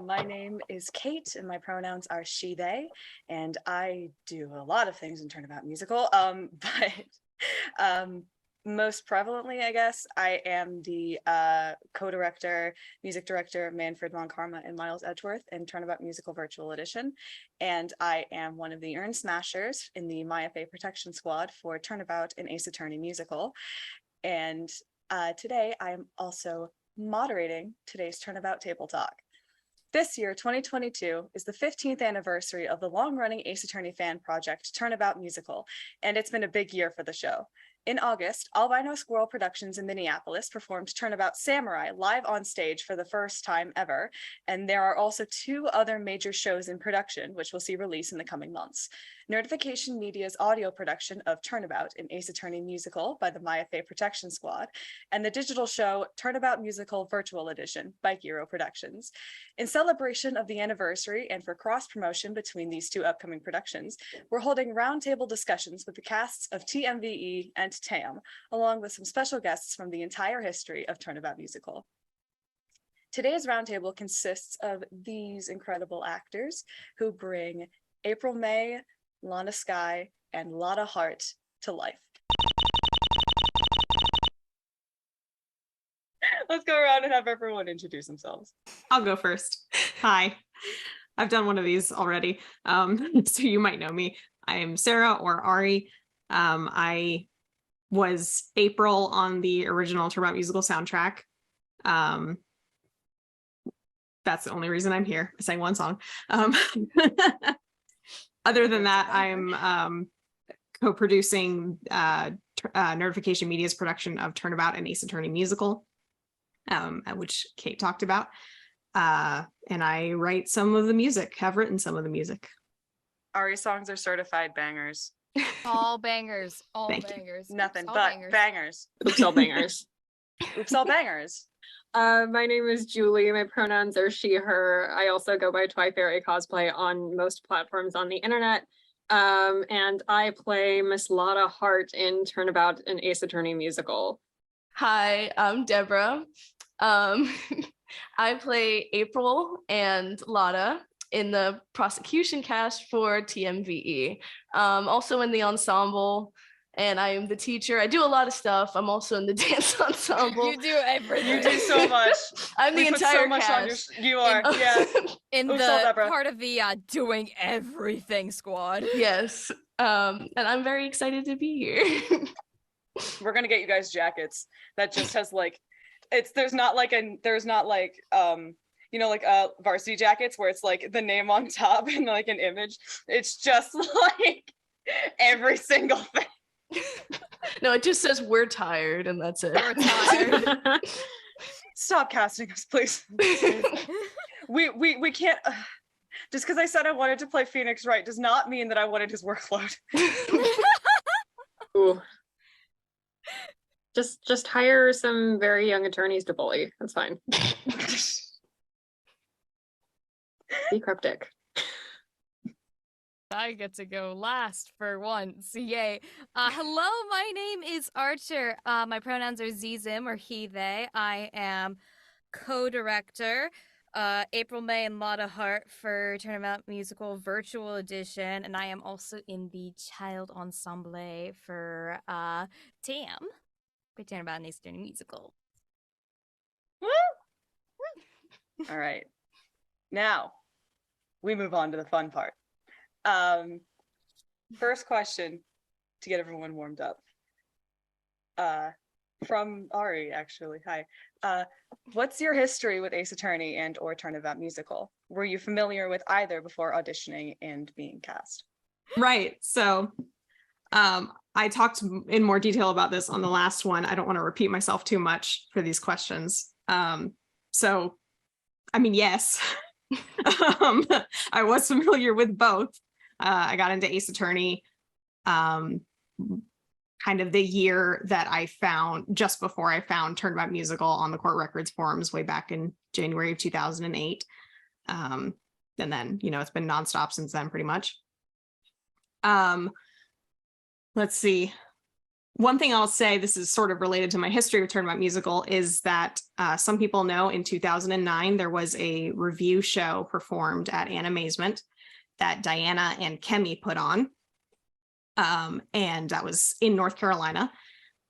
My name is Kate and my pronouns are she, they, and I do a lot of things in Turnabout Musical, but most prevalently, I guess, I am the co-director, music director, Manfred Monkarma and Miles Edgeworth in Turnabout Musical Virtual Edition, and I am one of the Urn Smashers in the MyFA Protection Squad for Turnabout and Ace Attorney Musical, and today I am also moderating today's Turnabout Table Talk. This year, 2022, is the 15th anniversary of the long-running Ace Attorney fan project, Turnabout Musical, and it's been a big year for the show. In August, Albino Squirrel Productions in Minneapolis performed Turnabout Samurai live on stage for the first time ever, and there are also 2 other major shows in production, which we'll see release in the coming months. Nerdification Media's audio production of Turnabout, an Ace Attorney musical by the MyFA Protection Squad, and the digital show Turnabout Musical Virtual Edition by Gero Productions. In celebration of the anniversary and for cross-promotion between these 2 upcoming productions, we're holding roundtable discussions with the casts of TMVE and TAAAM, along with some special guests from the entire history of Turnabout Musical. Today's roundtable consists of these incredible actors who bring April May, Lana Skye, and Lotta Hart to life. Let's go around and have everyone introduce themselves. I'll go first. Hi, I've done one of these already, so you might know me. I am Sarah, or Arri. I was April on the original Turnabout Musical soundtrack. That's the only reason I'm here. I sang one song. Other than that, I'm co-producing Nerdification Media's production of Turnabout and Ace Attorney Musical, which Kate talked about. And I write some of the music, have written some of the music. Ari songs are certified bangers. All bangers, all Thank you. bangers. Nothing Oops, but bangers. bangers. Oops, all bangers. Oops, all bangers. My name is Julie. My pronouns are she, her. I also go by Twifairy cosplay on most platforms on the internet. And I play Miss Lotta Hart in Turnabout, an Ace Attorney musical. Hi, I'm Deborah. I play April and Lotta in the prosecution cast for TMVE. Also in the ensemble, and I am the teacher. I do a lot of stuff. I'm also in the dance ensemble. You do everything. You do so much. I'm the We put entire so much cast. on you are, yeah. In Oops, all the Deborah. part of the doing everything squad. Yes, and I'm very excited to be here. We're gonna get you guys jackets that just has like, there's not like you know, like varsity jackets where it's like the name on top and like an image. It's just like every single thing. No, it just says we're tired, and that's it. We're tired. Stop casting us, please. we can't. Just because I said I wanted to play Phoenix Wright does not mean that I wanted his workload. Ooh. Just hire some very young attorneys to bully. That's fine. Be cryptic. I get to go last for once. Yay. Hello, my name is Archer. My pronouns are Zim or he, they. I am co-director, April May and Lotta Hart for Turnabout Musical Virtual Edition, and I am also in the child ensemble for TAAAM, for Turnabout and Ace Attorney Musical. All right. Now, we move on to the fun part. First question to get everyone warmed up. From Ari, actually. Hi. What's your history with Ace Attorney and or Turnabout Musical? Were you familiar with either before auditioning and being cast? Right. So I talked in more detail about this on the last one. I don't want to repeat myself too much for these questions. So, I mean, yes, I was familiar with both. I got into Ace Attorney kind of the year that I found, just before I found Turnabout Musical on the court records forums way back in January of 2008. And then, you know, it's been nonstop since then, pretty much. Let's see. One thing I'll say, this is sort of related to my history with Turnabout Musical, is that some people know in 2009, there was a review show performed at Animazement that Diana and Kemi put on. And that was in North Carolina,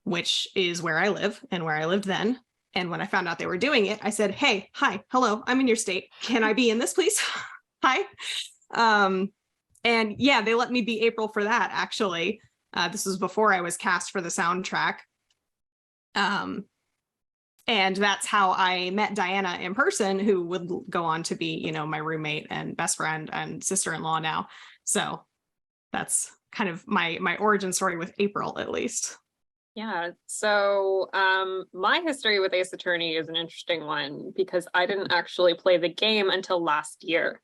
which is where I live and where I lived then. And when I found out they were doing it, I said, hey, hi, hello, I'm in your state. Can I be in this, please? Hi. And yeah, they let me be April for that, actually. This was before I was cast for the soundtrack. And that's how I met Diana in person, who would go on to be, you know, my roommate and best friend and sister-in-law now. So that's kind of my origin story with April, at least. Yeah, so my history with Ace Attorney is an interesting one because I didn't actually play the game until last year.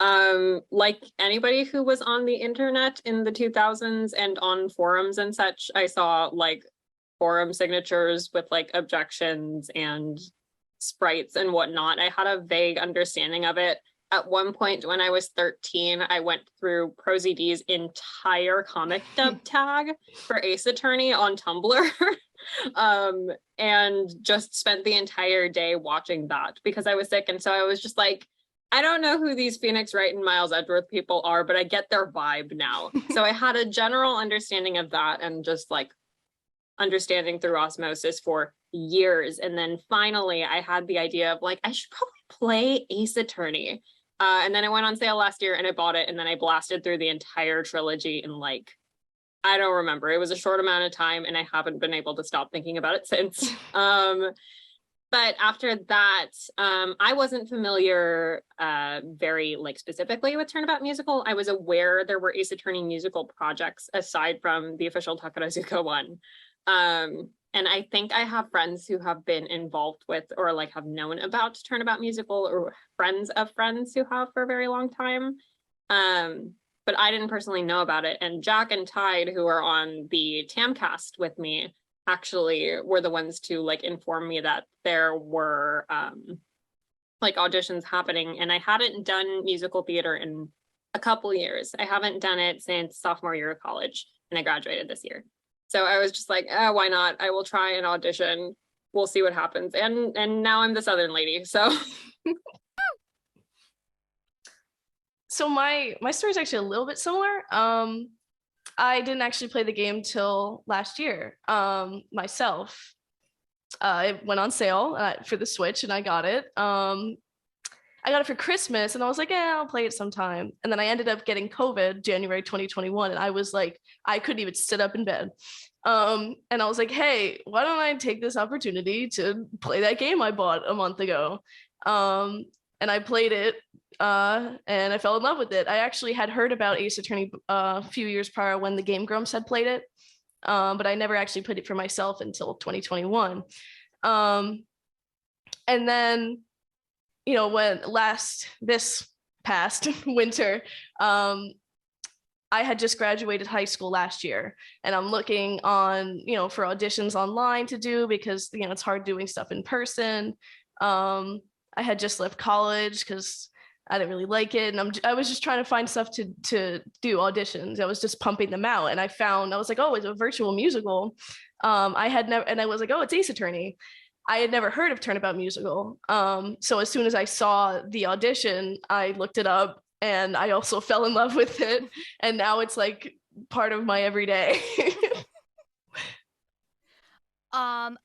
Like anybody who was on the internet in the 2000s and on forums and such, I saw like forum signatures with like objections and sprites and whatnot. I had a vague understanding of it. At one point when I was 13, I went through ProZD's entire comic dub tag for Ace Attorney on Tumblr and just spent the entire day watching that because I was sick. And so I was just like, I don't know who these Phoenix Wright and Miles Edgeworth people are, but I get their vibe now. So I had a general understanding of that and just like understanding through osmosis for years. And then finally I had the idea of like, I should probably play Ace Attorney. And then it went on sale last year and I bought it and then I blasted through the entire trilogy in like, I don't remember. It was a short amount of time and I haven't been able to stop thinking about it since. But after that, I wasn't familiar very like specifically with Turnabout Musical. I was aware there were Ace Attorney musical projects aside from the official Takarazuka one. And I think I have friends who have been involved with or like have known about Turnabout Musical or friends of friends who have for a very long time. But I didn't personally know about it. And Jack and Tide, who are on the TAAAM cast with me, actually were the ones to like inform me that there were like auditions happening. And I hadn't done musical theater in a couple years. I haven't done it since sophomore year of college and I graduated this year. So I was just like, why not? I will try an audition. We'll see what happens. And now I'm the Southern lady. So So my story is actually a little bit similar. I didn't actually play the game till last year myself. It went on sale for the Switch and I got it. I got it for Christmas and I was like, yeah, I'll play it sometime. And then I ended up getting COVID January 2021. And I was like, I couldn't even sit up in bed. And I was like, hey, why don't I take this opportunity to play that game I bought a month ago? And I played it and I fell in love with it. I actually had heard about Ace Attorney a few years prior when the Game Grumps had played it. But I never actually played it for myself until 2021. And then, you know, this past winter, I had just graduated high school last year and I'm looking on, you know, for auditions online to do because, you know, it's hard doing stuff in person. I had just left college because I didn't really like it. And I was just trying to find stuff to do auditions. I was just pumping them out. And I was like, oh, it's a virtual musical. I had never, and I was like, oh, it's Ace Attorney. I had never heard of Turnabout Musical. So as soon as I saw the audition, I looked it up and I also fell in love with it. And now it's like part of my everyday. I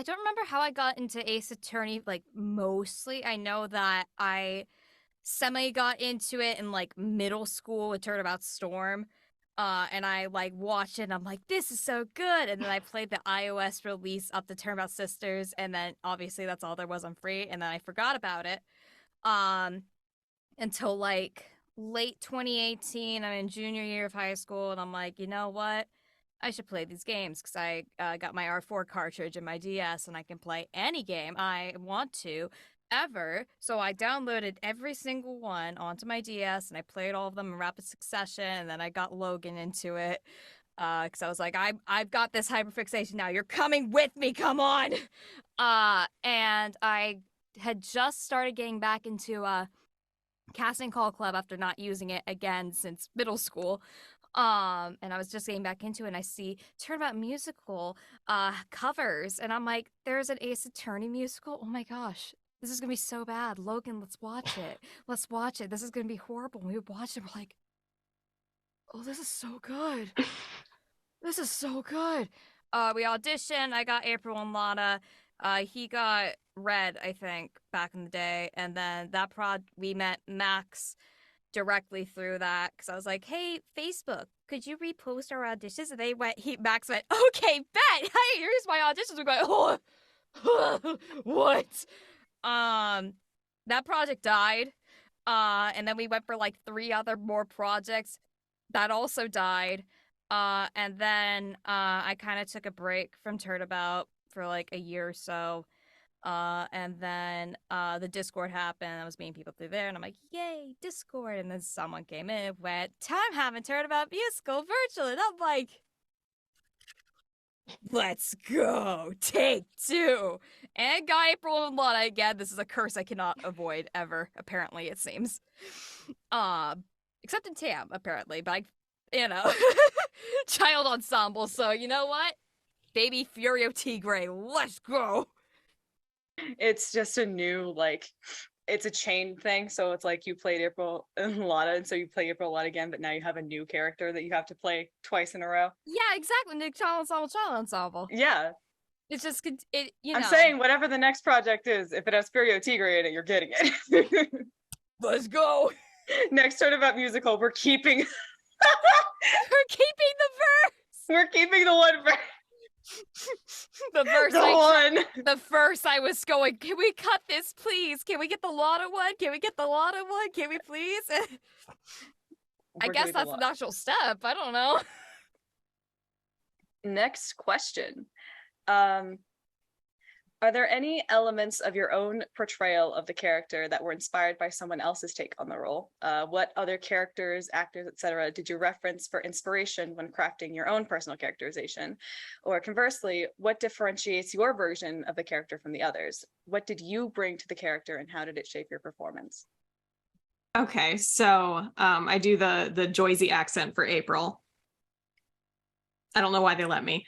don't remember how I got into Ace Attorney, like mostly. I know that I semi got into it in like middle school with Turnabout Storm. And I like watched it and I'm like, this is so good. And then I played the iOS release of the Turnabout Sisters, and then obviously that's all there was on free, and then I forgot about it. Until like late 2018. I'm in junior year of high school and I'm like, you know what? I should play these games because I got my R4 cartridge in my DS and I can play any game I want to ever. So I downloaded every single one onto my DS and I played all of them in rapid succession, and then I got Logan into it because I was like, I've got this hyperfixation now. You're coming with me. Come on. And I had just started getting back into Casting Call Club after not using it again since middle school. And I was just getting back into it, and I see Turnabout Musical covers, and I'm like, there's an Ace Attorney musical. Oh my gosh, this is gonna be so bad. Logan, let's watch it. Let's watch it. This is gonna be horrible. And we watched it, we're like, oh, this is so good. This is so good. We auditioned. I got April and Lotta. He got Red, I think, back in the day, and then we met Max directly through that, because I was like, hey, Facebook, could you repost our auditions? And Max went, okay, bet. Hey, here's my auditions. We're going, oh, what? That project died. And then we went for like 3 more projects that also died. And then I kind of took a break from Turnabout for like a year or so. And then the Discord happened. I was meeting people through there, and I'm like, yay, Discord. And then someone came in and went, time having Turnabout Musical virtual. And I'm like, let's go, take 2. And got April and Lotta again. This is a curse I cannot avoid ever, apparently, it seems. Except in TAAAM, apparently, but child ensemble, so you know what? Baby Furio Tigre, let's go. It's just a new, like, it's a chain thing. So it's like you played April and Lotta, and so you play April and Lotta again, but now you have a new character that you have to play twice in a row. Yeah, exactly. New child ensemble. Yeah. It's just, I'm saying whatever the next project is, if it has Furio Tigre in it, you're getting it. Let's go. Next Turnabout Musical, we're keeping... We're keeping the verse. We're keeping the one verse. The verse. The verse I was going, can we cut this, please? Can we get the Lotta one? Can we get the Lotta one? Can we please? I guess that's the actual step. I don't know. Next question. Are there any elements of your own portrayal of the character that were inspired by someone else's take on the role? What other characters, actors, etc. did you reference for inspiration when crafting your own personal characterization? Or conversely, what differentiates your version of the character from the others? What did you bring to the character, and how did it shape your performance? Okay, so I do the Joyzy accent for April. I don't know why they let me.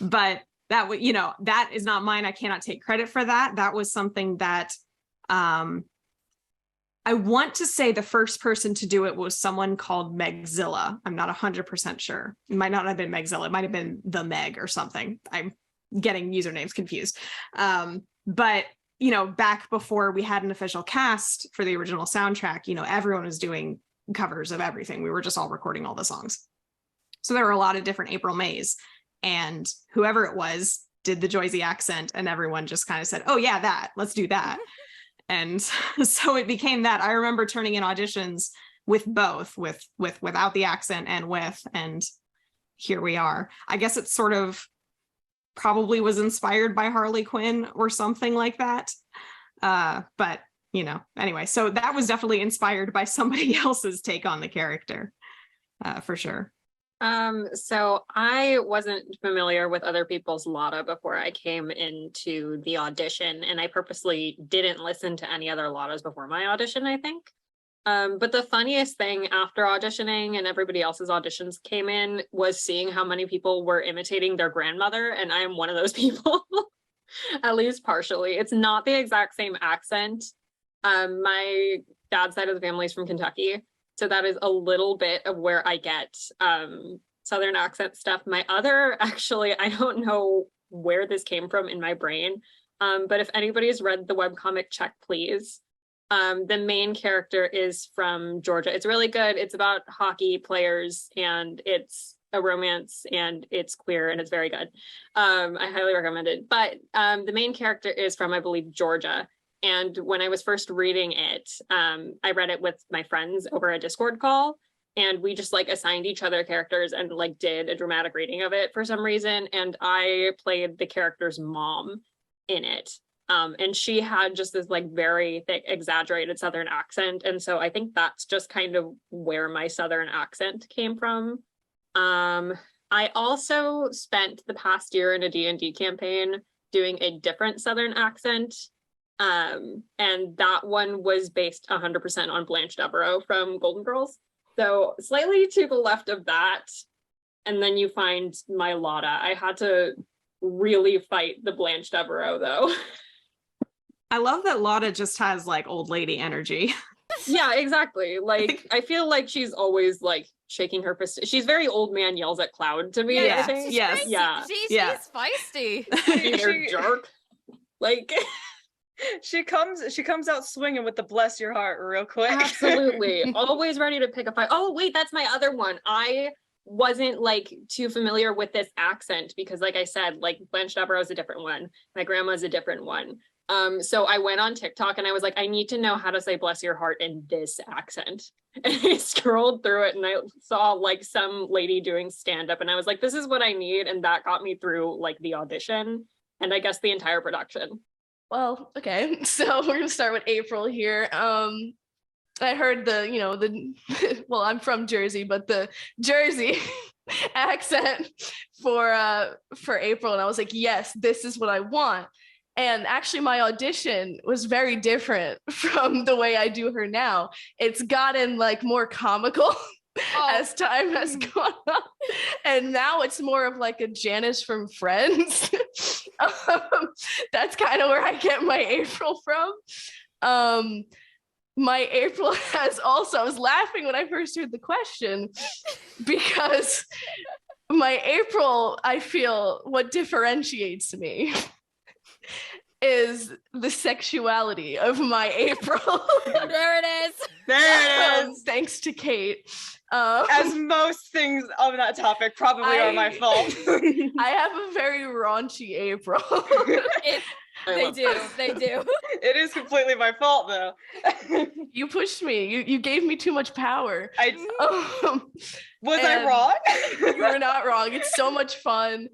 But that would, that is not mine. I cannot take credit for that. That was something that I want to say the first person to do it was someone called Megzilla. I'm not 100% sure. It might not have been Megzilla. It might have been the Meg or something. I'm getting usernames confused. But, back before we had an official cast for the original soundtrack, everyone was doing covers of everything. We were just all recording all the songs. So there were a lot of different April Mays. And whoever it was did the Joyzy accent, and everyone just kind of said, oh yeah, let's do that. And so it became that. I remember turning in auditions with both, without the accent and with, and here we are. I guess it sort of probably was inspired by Harley Quinn or something like that. But anyway, so that was definitely inspired by somebody else's take on the character, for sure. So I wasn't familiar with other people's Lotta before I came into the audition, and I purposely didn't listen to any other Lottas before my audition, I think. But the funniest thing after auditioning and everybody else's auditions came in was seeing how many people were imitating their grandmother, and I am one of those people, at least partially. It's not the exact same accent. My dad's side of the family is from Kentucky. So that is a little bit of where I get Southern accent stuff. My other, actually, I don't know where this came from in my brain, but if anybody's read the webcomic Check Please, the main character is from Georgia. It's really good. It's about hockey players, and it's a romance, and it's queer, and it's very good. I highly recommend it. But the main character is from, I believe, Georgia. And when I was first reading it, I read it with my friends over a Discord call, and we just assigned each other characters and did a dramatic reading of it for some reason. And I played the character's mom in it. And she had just this very thick, exaggerated Southern accent. And so I think that's just kind of where my Southern accent came from. I also spent the past year in a D&D campaign doing a different Southern accent. And that one was based 100% on Blanche Devereaux from Golden Girls. So slightly to the left of that, and then you find my Lotta. I had to really fight the Blanche Devereaux though. I love that Lotta just has like old lady energy. Yeah, exactly. Like I feel like she's always like shaking her fist. She's very old man yells at cloud to me. I Yes, think. yes. Yeah. She's Yeah. feisty. You're jerk. Like She comes out swinging with the bless your heart real quick. absolutely. Always ready to pick a fight. Oh, wait, that's my other one. I wasn't like too familiar with this accent because like I said, like Blanche Devereaux is a different one. My grandma's a different one. So I went on TikTok and I was like, I need to know how to say bless your heart in this accent. And I scrolled through it and I saw like some lady doing stand-up and I was like, this is what I need. And that got me through like the audition and I guess the entire production. Well, okay. So we're gonna start with April here. I heard well, I'm from Jersey, but the Jersey accent for April, and I was like, yes, this is what I want. And actually, my audition was very different from the way I do her now. It's gotten like more comical as time has gone on, and now it's more of like a Janice from Friends. That's kind of where I get my April from. My April has also, I was laughing when I first heard the question because my April, I feel what differentiates me is the sexuality of my April. There it is. There it is. Thanks to Kate. As most things on that topic probably are my fault. I have a very raunchy April. They do. It is completely my fault though. You pushed me. You gave me too much power. Was I wrong? You were not wrong. It's so much fun.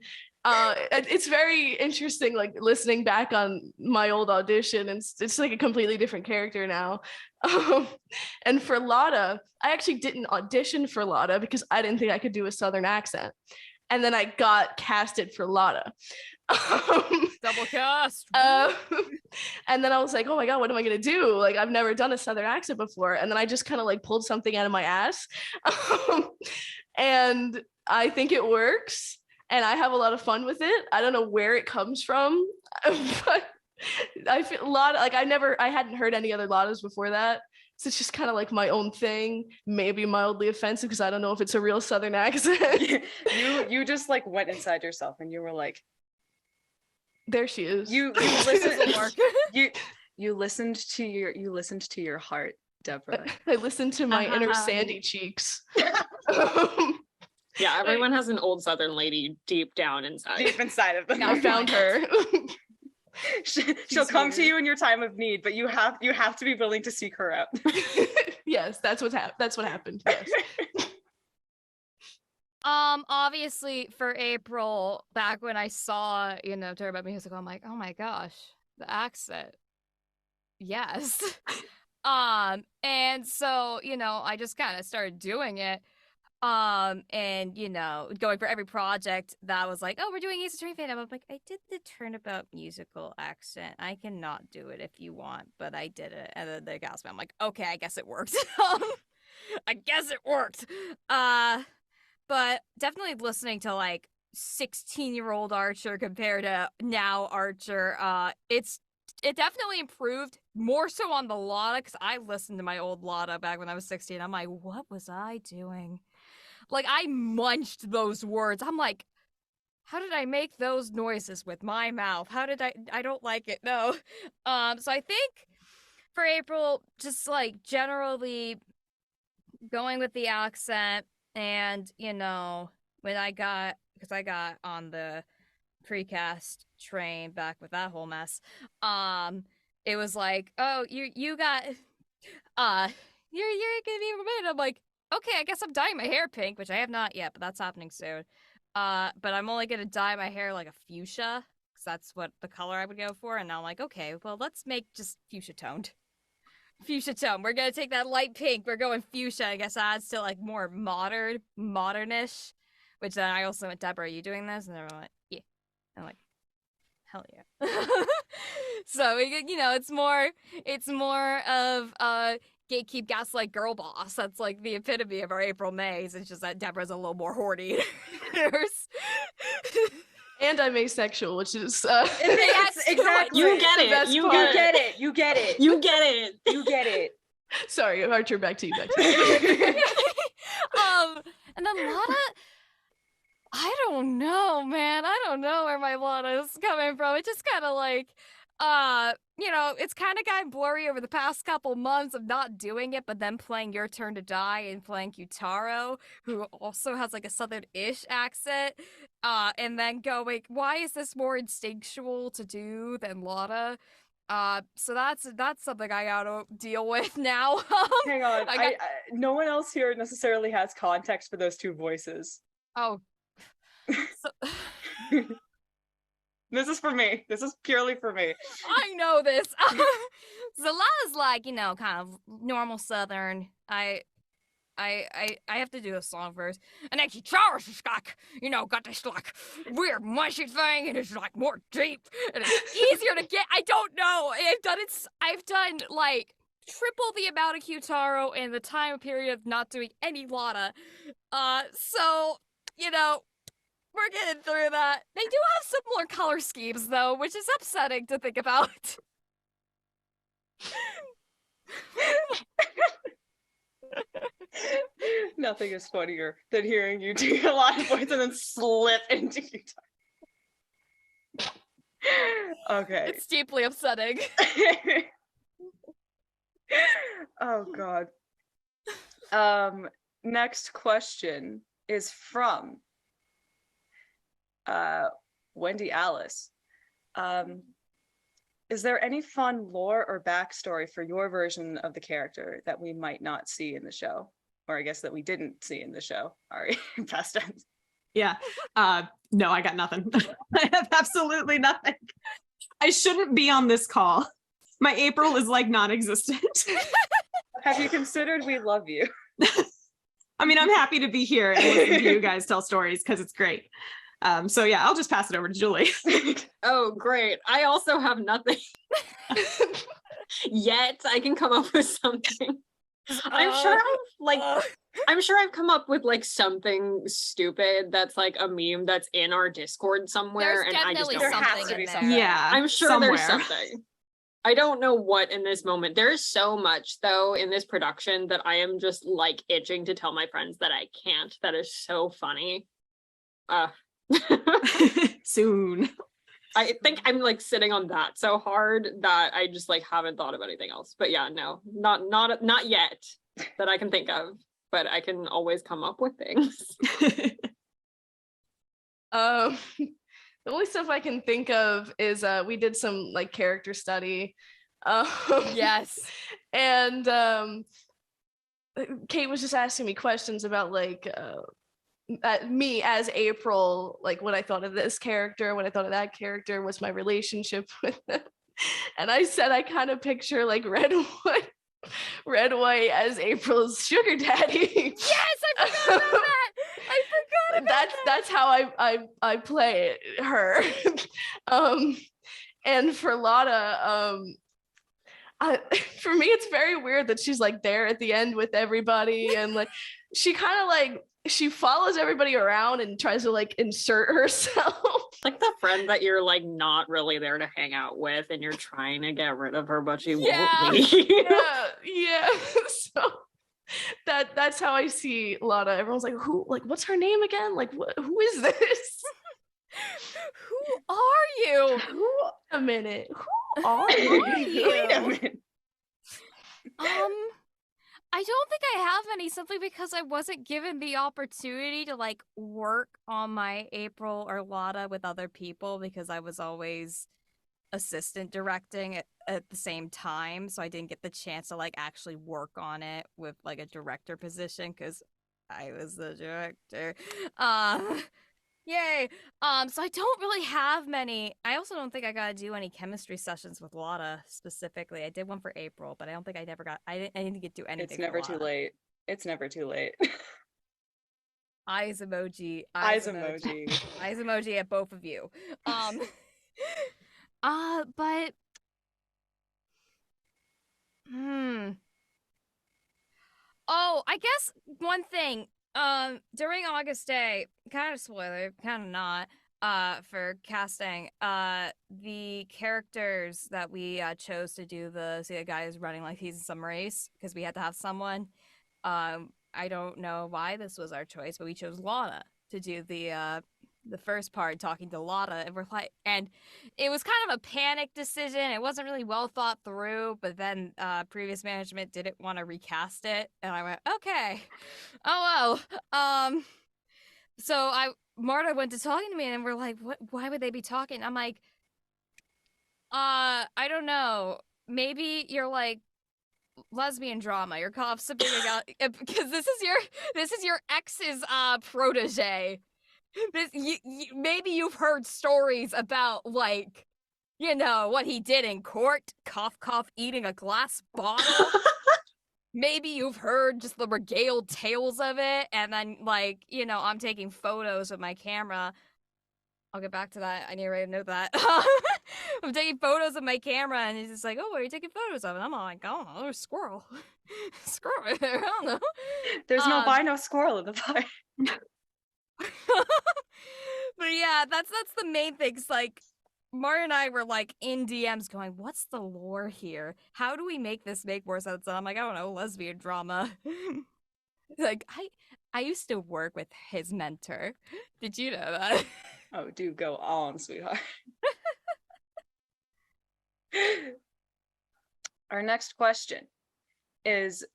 It's very interesting, like listening back on my old audition, and it's like a completely different character now. And for Lotta, I actually didn't audition for Lotta because I didn't think I could do a Southern accent. And then I got casted for Lotta. Double cast. And then I was like, oh my God, what am I gonna do? Like, I've never done a Southern accent before. And then I just kind of like pulled something out of my ass. And I think it works. And I have a lot of fun with it. I don't know where it comes from, but I feel a lot like I hadn't heard any other Lottas before that. So it's just kind of like my own thing, maybe mildly offensive because I don't know if it's a real Southern accent. You just like went inside yourself and you were like, there she is. You listened. You listened to your heart, Deborah. I listened to my inner Sandy cheeks. Yeah, everyone has an old Southern lady deep down inside. Deep inside of them. I found her. She'll come to you in your time of need, but you have to be willing to seek her out. Yes, that's what happened. Yes. Obviously for April, back when I saw, Turnabout Musical, I'm like, oh my gosh, the accent. Yes. And so, I just kind of started doing it. And going for every project that was like, oh, we're doing Ace Attorney fan. I'm like, I did the Turnabout Musical accent. I cannot do it if you want, but I did it. And then they gasped me. I'm like, okay, I guess it worked. I guess it worked. But definitely listening to like 16-year-old Archer compared to now Archer, it definitely improved more so on the Lotta, because I listened to my old Lotta back when I was 16. I'm like, what was I doing? Like, I munched those words. I'm like, how did I make those noises with my mouth? How did I don't like it, no. So I think for April, just like generally going with the accent and, when I got on the precast train back with that whole mess, it was like, oh, you got you're gonna be removed. I'm like, okay, I guess I'm dyeing my hair pink, which I have not yet, but that's happening soon. But I'm only gonna dye my hair like a fuchsia, because that's what the color I would go for. And now I'm like, okay, well, let's make just fuchsia toned. Fuchsia tone. We're gonna take that light pink. We're going fuchsia. I guess adds to like more modernish. Which then I also went, Deborah, are you doing this? And everyone went, yeah. I'm like, hell yeah. So it's more of gatekeep gaslight girl boss. That's like the epitome of our April Mays. It's just that Deborah's a little more horny. And I'm asexual, which is exactly. You get it. Best You part. get it. You get it. You get it. You get it. Sorry, Archer, back to you. Back to you. And then Lotta, I don't know, man. I don't know where my Lotta is coming from. It just kind of like, you know, it's kind of gotten blurry over the past couple months of not doing it, but then playing Your Turn to Die and playing Kyutaro, who also has like a southern-ish accent, and then going, why is this more instinctual to do than Lotta? So that's something I gotta deal with now. Hang on, no one else here necessarily has context for those two voices. Oh. So... This is for me. This is purely for me. I know this. Zala's like, you know, kind of normal Southern. I have to do a song first. And then Kyutaro's just like, you know, got this like weird mushy thing, and it's like more deep, and it's easier to get. I don't know. I've done like triple the amount of Kyutaro in the time period of not doing any Lotta. So, you know, we're getting through that. They do have similar color schemes, though, which is upsetting to think about. Nothing is funnier than hearing you do a lot of voice and then slip into guitar. Okay. It's deeply upsetting. Oh, God. Next question is from Wendy Alice. Is there any fun lore or backstory for your version of the character that we might not see in the show? Or I guess that we didn't see in the show. Arri, past tense. Yeah. No, I got nothing. I have absolutely nothing. I shouldn't be on this call. My April is like non-existent. Have you considered we love you? I mean, I'm happy to be here and listen to you guys tell stories because it's great. So yeah, I'll just pass it over to Julie. Oh, great. I also have nothing. Yet I can come up with something. I'm sure I've come up with like something stupid that's like a meme that's in our Discord somewhere. There's and I just definitely don't there has something to be in there. something. Yeah, I'm sure somewhere. there's something. I don't know what in this moment. There's so much though in this production that I am just like itching to tell my friends that I can't. That is so funny. Soon. I think I'm like sitting on that so hard that I just like haven't thought of anything else. But yeah, no, not yet that I can think of, but I can always come up with things. The only stuff I can think of is we did some like character study. Yes. And Kate was just asking me questions about like me as April, like what I thought of this character, what I thought of that character, what's my relationship with them. And I said I kind of picture like Red White as April's sugar daddy. Yes, I forgot about that. I forgot about that. That's how I play her. And for Lotta, for me it's very weird that she's like there at the end with everybody, and like she kind of like she follows everybody around and tries to like insert herself. Like the friend that you're like not really there to hang out with and you're trying to get rid of her, but she won't leave. Yeah. So that's how I see Lotta. Everyone's like, what's her name again? Like, who is this? Who are you? A minute. Who are you? Wait a minute. I don't think I have any, simply because I wasn't given the opportunity to like work on my April or Lotta with other people, because I was always assistant directing at the same time, so I didn't get the chance to like actually work on it with like a director position because I was the director. Yay. So I don't really have many. I also don't think I got to do any chemistry sessions with Lotta specifically. I did one for April, but I don't think I didn't get to do anything. It's never too late. It's never too late. Eyes emoji. Eyes emoji. Eyes emoji at both of you. But Oh, I guess one thing, during August Day, kind of spoiler, kind of not, for casting, the characters that we chose to do the guy is running like he's in some race because we had to have someone. I don't know why this was our choice, but we chose Lotta to do the first part, talking to Lotta, and we're like, and it was kind of a panic decision. It wasn't really well thought through, but then previous management didn't want to recast it, and I went, okay, oh well. So Marta went to talking to me, and we're like, what? Why would they be talking? I'm like, I don't know. Maybe you're like lesbian drama. You're gossiping about because this is your ex's protege. Maybe you've heard stories about, like, you know, what he did in court, cough, cough, eating a glass bottle. Maybe you've heard just the regaled tales of it, and then, like, you know, I'm taking photos with my camera. I'll get back to that. I need to write a note that. I'm taking photos of my camera, and he's just like, oh, what are you taking photos of? And I'm like, I don't know, there's a squirrel. Squirrel right there, I don't know. There's no bino squirrel in the pie. But yeah, that's the main thing. It's like Mario and I were like in DMs going, what's the lore here? How do we make this make more sense? And I'm like, I don't know, lesbian drama. Like, I used to work with his mentor. Did you know that? Oh, do go on, sweetheart. Our next question is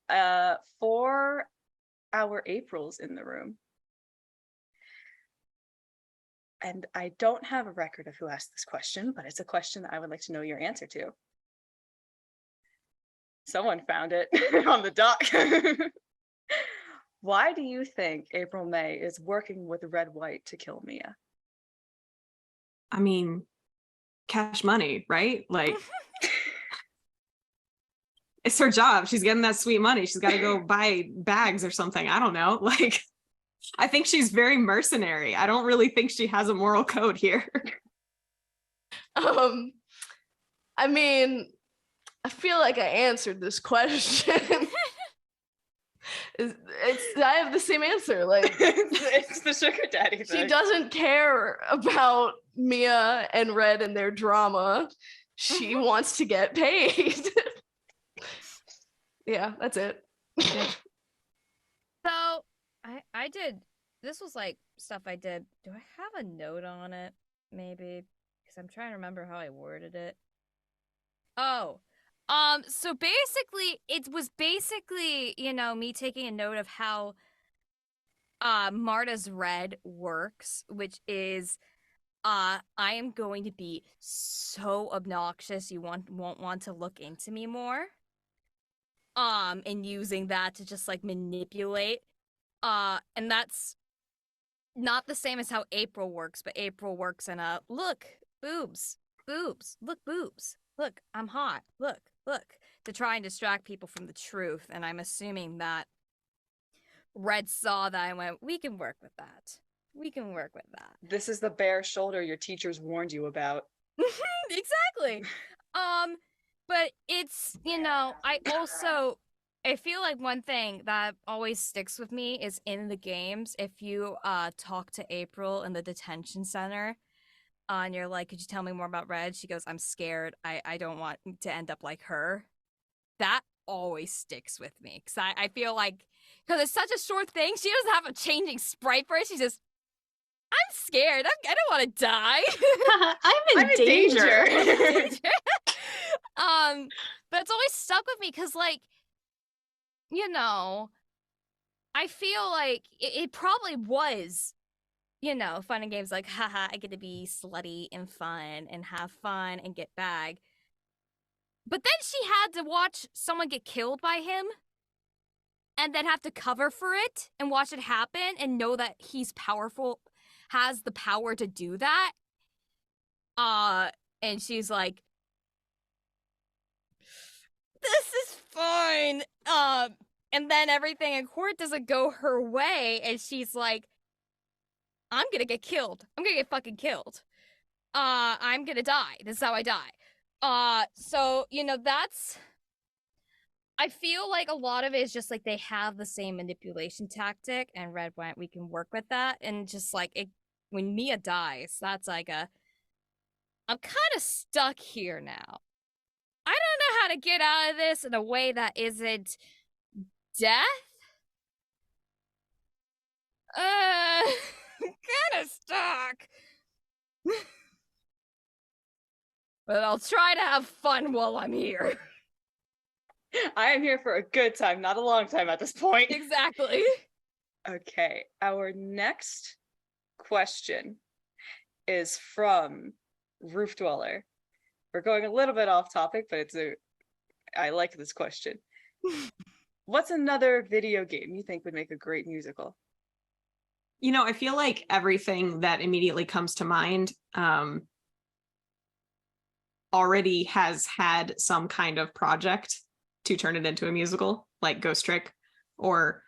for our Aprils in the room. And I don't have a record of who asked this question, but it's a question that I would like to know your answer to. Someone found it on the doc. Why do you think April May is working with Red White to kill Mia? I mean, cash money, right? Like, it's her job. She's getting that sweet money. She's got to go buy bags or something. I don't know. Like, I think she's very mercenary. I don't really think she has a moral code here. I mean, I feel like I answered this question. I have the same answer. Like, it's the sugar daddy thing. She doesn't care about Mia and Red and their drama. She wants to get paid. Yeah, that's it. So I did, this was like stuff I did. Do I have a note on it? Maybe, because I'm trying to remember how I worded it. Oh, so basically it was basically, you know, me taking a note of how Marta's Red works, which is I am going to be so obnoxious you won't want to look into me more. And using that to just like manipulate. And that's not the same as how April works, but April works in a look, boobs, look, boobs, look, I'm hot, look, to try and distract people from the truth. And I'm assuming that Red saw that and went, we can work with that. We can work with that. This is the bare shoulder your teachers warned you about. Exactly. But it's, you know, I feel like one thing that always sticks with me is in the games, if you talk to April in the detention center, and you're like, could you tell me more about Red? She goes, I'm scared. I don't want to end up like her. That always sticks with me. Because I feel like, because it's such a short thing, she doesn't have a changing sprite for it. She's just, I'm scared. I don't want to die. I'm in danger. But it's always stuck with me because, like, you know, I feel like it probably was, you know, fun and games like, haha, I get to be slutty and fun and have fun and get bag. But then she had to watch someone get killed by him and then have to cover for it and watch it happen and know that he's powerful, has the power to do that. And she's like, this is fine. And then everything in court doesn't go her way, and she's like, I'm gonna get killed. I'm gonna get fucking killed. I'm gonna die. This is how I die. So, you know, that's, I feel like a lot of it is just like they have the same manipulation tactic, and Red went, we can work with that. And just like it, when Mia dies, that's like I'm kind of stuck here now. I don't know how to get out of this in a way that isn't death. I'm kind of stuck. But I'll try to have fun while I'm here. I am here for a good time, not a long time at this point. Exactly. Okay, our next question is from Roof Dweller. We're going a little bit off topic, but I like this question. What's another video game you think would make a great musical? You know, I feel like everything that immediately comes to mind already has had some kind of project to turn it into a musical, like Ghost Trick or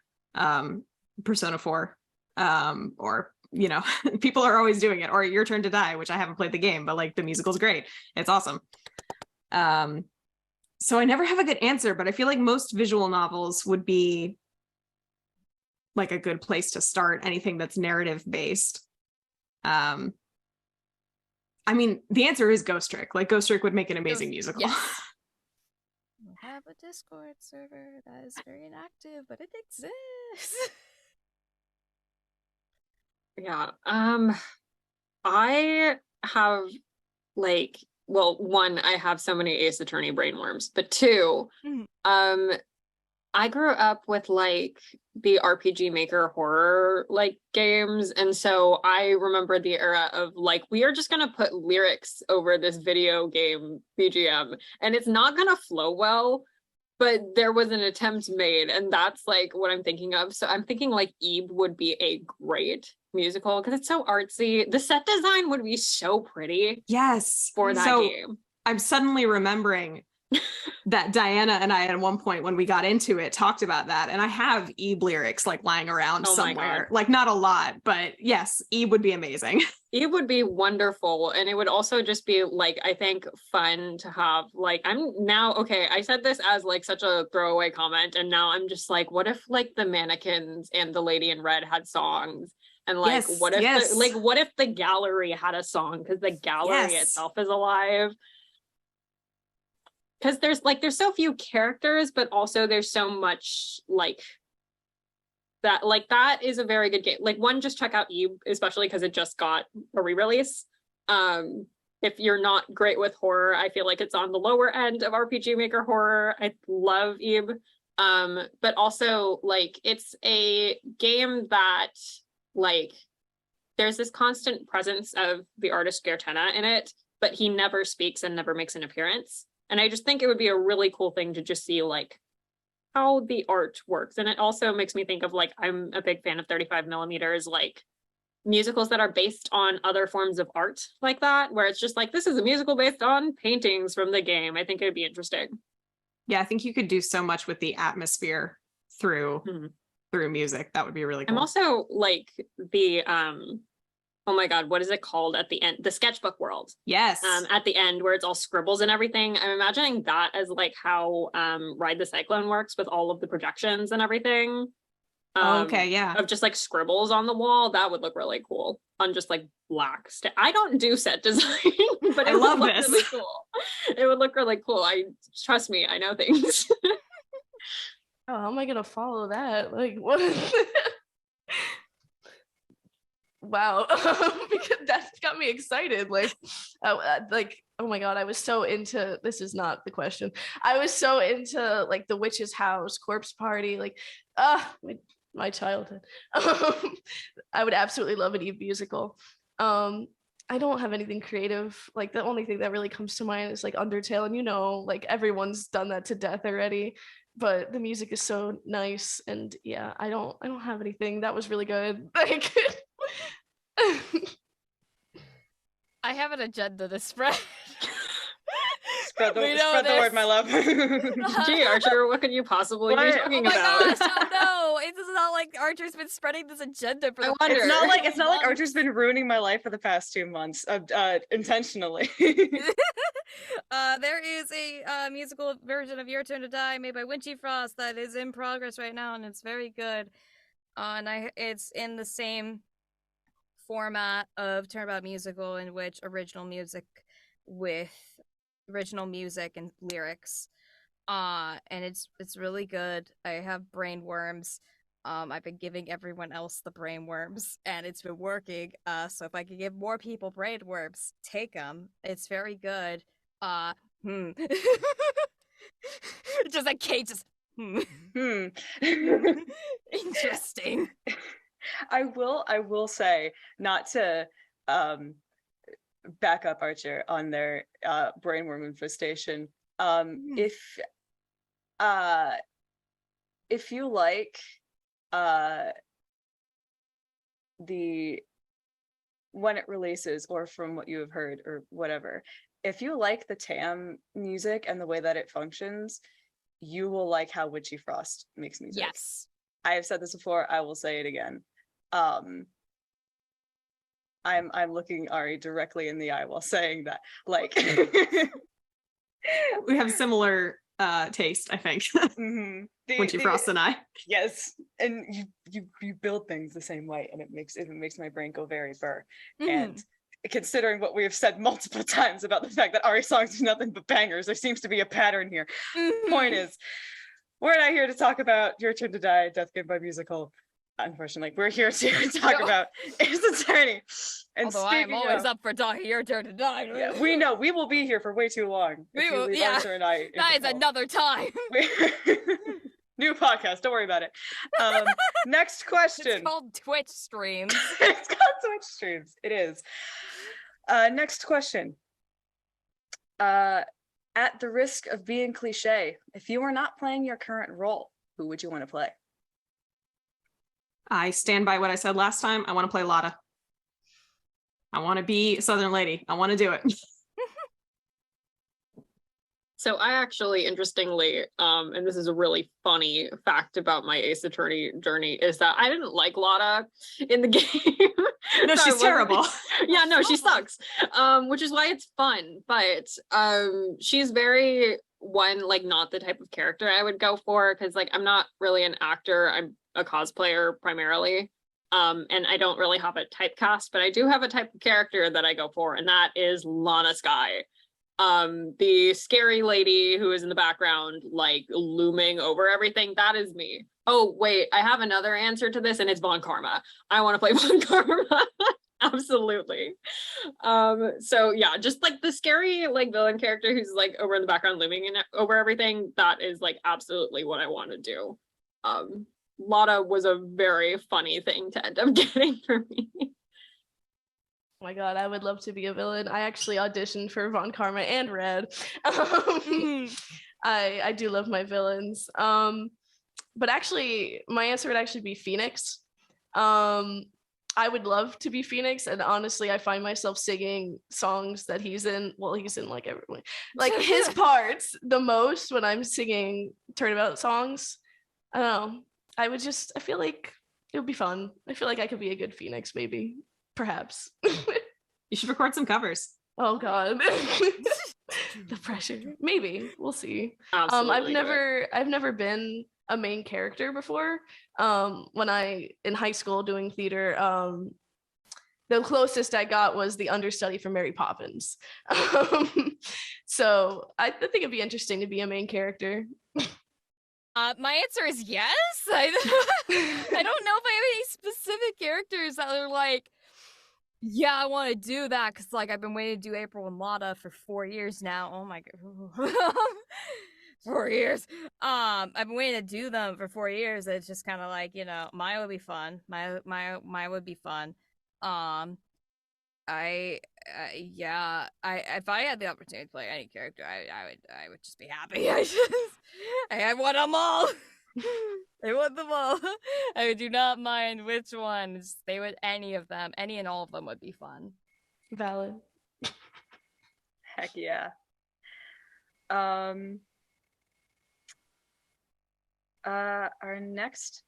Persona 4, or, you know, people are always doing it, or Your Turn to Die, which I haven't played the game, but like the musical's great. It's awesome. So I never have a good answer, but I feel like most visual novels would be like a good place to start, anything that's narrative based. I mean, the answer is Ghost Trick. Like Ghost Trick would make an amazing musical. Yes. We have a Discord server that is very inactive, but it exists. Yeah. I have like, well, one, I have so many Ace Attorney brainworms, but two, I grew up with like the RPG Maker horror like games, and so I remember the era of like, we are just gonna put lyrics over this video game BGM and it's not gonna flow well, but there was an attempt made, and that's like what I'm thinking of. So I'm thinking like Eve would be a great musical because it's so artsy. The set design would be so pretty. Yes. For that game. I'm suddenly remembering that Diana and I at one point when we got into it talked about that, and I have Eve lyrics like lying around somewhere, like not a lot, but yes, Eve would be amazing. Eve would be wonderful, and it would also just be like, I think, fun to have. Like, I'm now, okay, I said this as like such a throwaway comment, and now I'm just like, what if like the mannequins and the Lady in Red had songs? And like, Yes, what if yes. what if the gallery had a song, because the gallery itself is alive? Because there's so few characters, but also there's so much like that. Like, that is a very good game. Like, one, just check out Eve, especially because it just got a re-release. If you're not great with horror, I feel like it's on the lower end of RPG Maker horror. I love Eve. But also like, it's a game that like, there's this constant presence of the artist Gertena in it, but he never speaks and never makes an appearance. And I just think it would be a really cool thing to just see like how the art works. And it also makes me think of like, I'm a big fan of 35 millimeters, like musicals that are based on other forms of art like that, where it's just like, this is a musical based on paintings from the game. I think it'd be interesting. Yeah, I think you could do so much with the atmosphere through music. That would be really cool. I'm also like the oh my god, what is it called at the end? The sketchbook world. Yes. At the end where it's all scribbles and everything. I'm imagining that as like how Ride the Cyclone works with all of the projections and everything. Okay, yeah. Of just like scribbles on the wall. That would look really cool on just like black. I don't do set design, but I love this. Really cool. It would look really cool. Trust me, I know things. Oh, how am I gonna follow that? Like, what? Wow, because that's got me excited. Like, oh my god, I was so into. This is not the question. I was so into like the Witch's House, Corpse Party, like, my childhood. I would absolutely love an Eve musical. I don't have anything creative. Like, the only thing that really comes to mind is like Undertale, and you know, like everyone's done that to death already. But the music is so nice, and yeah, I don't have anything. That was really good. Like, I have an agenda to spread. Spread the word, my love. Gee, Archer, what could you possibly be talking about? Oh my gosh, oh no! It's not like Archer's been spreading this agenda for the It's not like Archer's been ruining my life for the past 2 months, intentionally. There is a musical version of Your Turn to Die made by Witchy Frost that is in progress right now, and it's very good. It's in the same format of Turnabout Musical, in which original music and lyrics. And it's really good. I have brain worms. I've been giving everyone else the brain worms, and it's been working. So if I could give more people brain worms, take them. It's very good. Just like Kate, just interesting. I will say, not to back up Archer on their brainworm infestation. If you like when it releases, or from what you have heard or whatever, if you like the TAAAM music and the way that it functions, you will like how Witchy Frost makes music. Yes. I have said this before, I will say it again. I'm looking Arri directly in the eye while saying that. Like we have similar taste, I think. Mm-hmm. Witchy Frost and I. Yes, and you build things the same way, and it makes my brain go very burr. Mm-hmm. And considering what we have said multiple times about the fact that Arri songs do nothing but bangers, there seems to be a pattern here. Mm-hmm. Point is, we're not here to talk about Your Turn to Die, Death Game by Musical. Unfortunately, we're here to talk about Ace Attorney. And although I'm always up for talking Your Turn to Die. Yeah, we know we will be here for way too long. We will, yeah. Archer and I that is another time. New podcast, don't worry about it. Next question. It's called Twitch streams. It's called Twitch streams. It is. Next question. At the risk of being cliche, if you were not playing your current role, who would you want to play? I stand by what I said last time. I want to play Lotta. I want to be Southern Lady. I want to do it. So I actually, interestingly, and this is a really funny fact about my Ace Attorney journey, is that I didn't like Lotta in the game. No, she's terrible. Yeah, no, she sucks. Which is why it's fun. But she's very not the type of character I would go for, because I'm not really an actor. I'm a cosplayer primarily. And I don't really have a typecast, but I do have a type of character that I go for, and that is Lana Skye. The scary lady who is in the background, looming over everything, that is me. Oh, wait, I have another answer to this, and it's Von Karma. I want to play Von Karma. Absolutely. So yeah, just the scary villain character who's over in the background looming over everything, that is absolutely what I want to do. Lotta was a very funny thing to end up getting for me. Oh my god, I would love to be a villain. I actually auditioned for Von Karma and Red. I do love my villains. But actually, my answer would actually be Phoenix. I would love to be Phoenix, and honestly, I find myself singing songs that he's in. Well, he's in everyone, his parts the most when I'm singing Turnabout songs. I don't know. I feel like it would be fun. I feel like I could be a good Phoenix, maybe, perhaps. You should record some covers. Oh God, the pressure. Maybe we'll see. Absolutely I've never been a main character before. When in high school doing theater, the closest I got was the understudy for Mary Poppins. So I think it'd be interesting to be a main character. My answer is yes. I don't know if I have any specific characters that are yeah, I want to do that, because I've been waiting to do April and Lotta for 4 years now. Oh my god. 4 years. I've been waiting to do them for 4 years. It's just kind of Maya would be fun. Maya would be fun. If I had the opportunity to play any character, I would just be happy. I want them all. I want them all. I do not mind which ones. Any of them, any and all of them would be fun. Valid. Heck yeah. Our next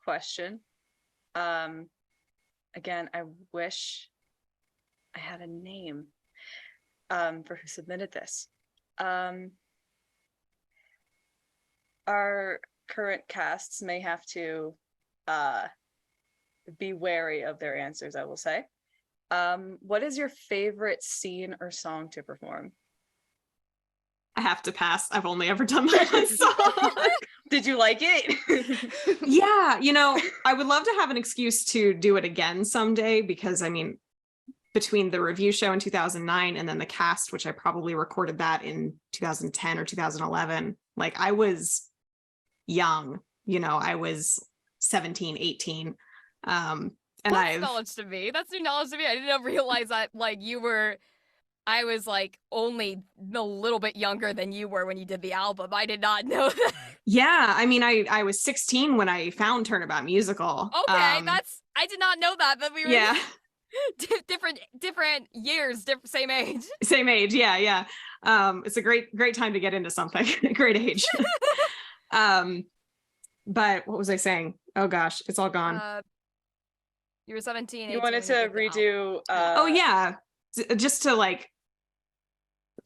question. Again, I wish I had a name. for who submitted this. Our current casts may have to be wary of their answers, I will say. What is your favorite scene or song to perform? I have to pass. I've only ever done that one song. Did you like it? Yeah, you know, I would love to have an excuse to do it again someday, because I mean, between the review show in 2009 and then the cast, which I probably recorded that in 2010 or 2011, like I was young, you know, I was 17, 18. And That's knowledge to me. That's new knowledge to me. I didn't realize that like I was like only a little bit younger than you were when you did the album. I did not know that. Yeah, I mean, I was 16 when I found Turnabout Musical. Okay, I did not know that we were different years, same age. Same age, yeah. It's a great time to get into something. Great age. But what was I saying? Oh gosh, it's all gone. You were 17. You wanted to redo. Oh yeah, just to like.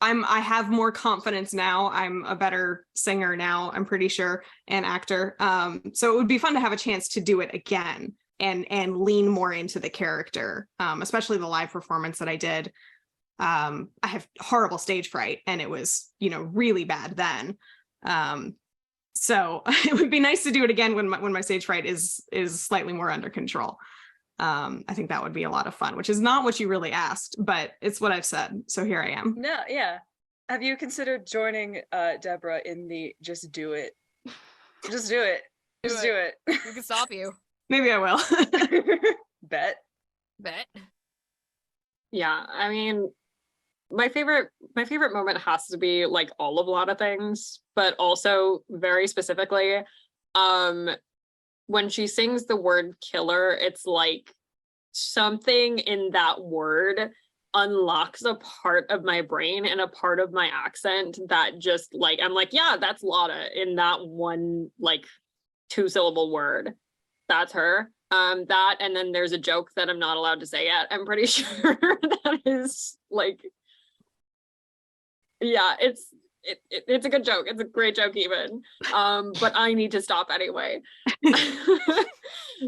I have more confidence now. I'm a better singer now, I'm pretty sure, and actor. So it would be fun to have a chance to do it again and lean more into the character, especially the live performance that I did. I have horrible stage fright, and it was, you know, really bad then. So it would be nice to do it again when my stage fright is slightly more under control. I think that would be a lot of fun, which is not what you really asked, but it's what I've said. So here I am. No, yeah. Have you considered joining Deborah in the Just Do It? Just do it. Just do it. Who can stop you? Maybe I will. Bet. Yeah, I mean, my favorite moment has to be like all of Lotta things, but also very specifically, when she sings the word killer, it's like something in that word unlocks a part of my brain and a part of my accent that just like, I'm like, yeah, that's Lotta in that one, like 2-syllable word. That's her. That, and then there's a joke that I'm not allowed to say yet. I'm pretty sure that is like, yeah, it's a good joke. It's a great joke even. But I need to stop anyway.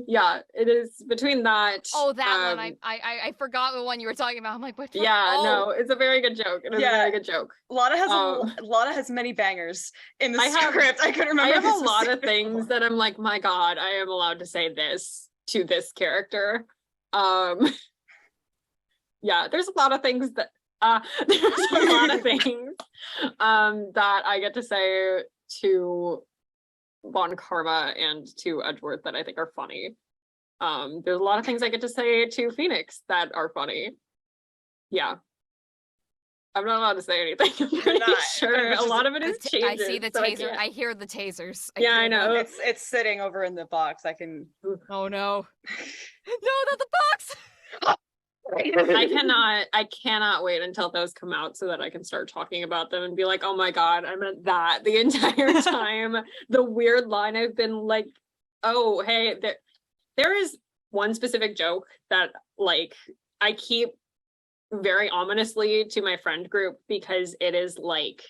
Yeah, it is between that. Oh, that one. I forgot the one you were talking about. I'm like, what? Yeah, no, it's a very good joke. It is a very good joke. Lotta has many bangers in the script. I couldn't remember. I have a lot of things that I'm like, my God, I am allowed to say this to this character. Yeah, there's a lot of things that there's a lot of things that I get to say to Von Karma and to Edgeworth that I think are funny. There's a lot of things I get to say to Phoenix that are funny. Yeah. I'm not allowed to say anything. I'm pretty sure a lot of it is changes. I see the taser. I hear the tasers. I know. It's sitting over in the box. I can. Oh no! No, not the box. I cannot wait until those come out so that I can start talking about them and be like, oh my God, I meant that the entire time. The weird line I've been like, oh, hey, there is one specific joke that like I keep very ominously to my friend group because it is like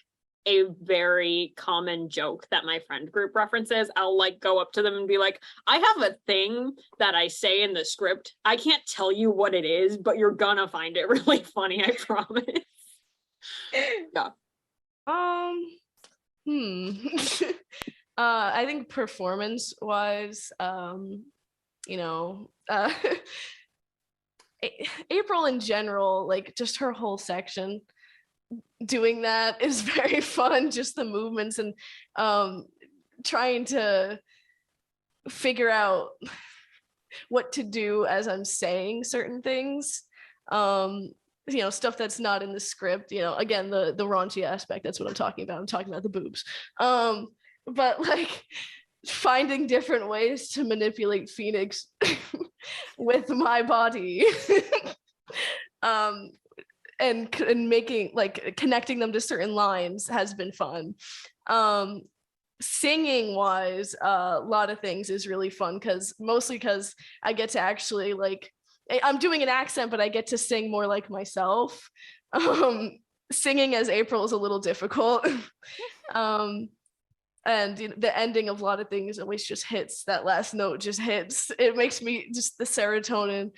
a very common joke that my friend group references. I'll like go up to them and be like, I have a thing that I say in the script. I can't tell you what it is, but you're gonna find it really funny, I promise. Yeah. I think performance wise, you know, April in general, like just her whole section doing that is very fun. Just the movements and trying to figure out what to do as I'm saying certain things. You know, stuff that's not in the script, you know, again, the raunchy aspect, that's what I'm talking about. I'm talking about the boobs. But like finding different ways to manipulate Phoenix with my body. And making like connecting them to certain lines has been fun. Singing wise, a lot of things is really fun mostly because I get to actually like, I'm doing an accent, but I get to sing more like myself. singing as April is a little difficult. And the ending of a lot of things always just hits. That last note just hits. It makes me just the serotonin.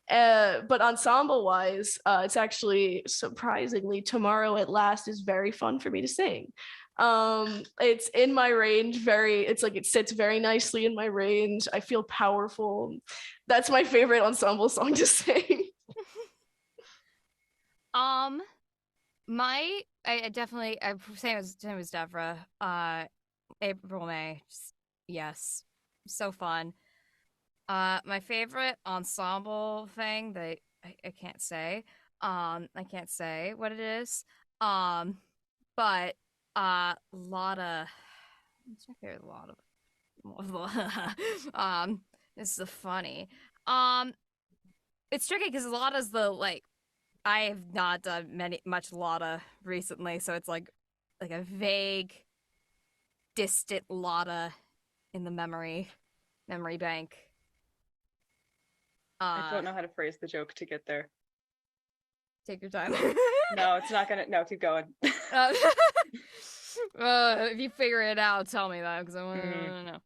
But ensemble wise, it's actually surprisingly Tomorrow at Last is very fun for me to sing. It's in my range, it's like it sits very nicely in my range. I feel powerful. That's my favorite ensemble song to sing. I definitely, same as Deborah. April May, yes, so fun. My favorite ensemble thing that I can't say. I can't say what it is. But Lotta. What's my favorite Lotta? This is funny. It's tricky because Lotta's I have not done much Lotta recently, so it's like a vague, distant Lotta in the memory bank. I don't know how to phrase the joke to get there. Take your time. No, it's not gonna. No, keep going. If you figure it out, tell me that because I want to know.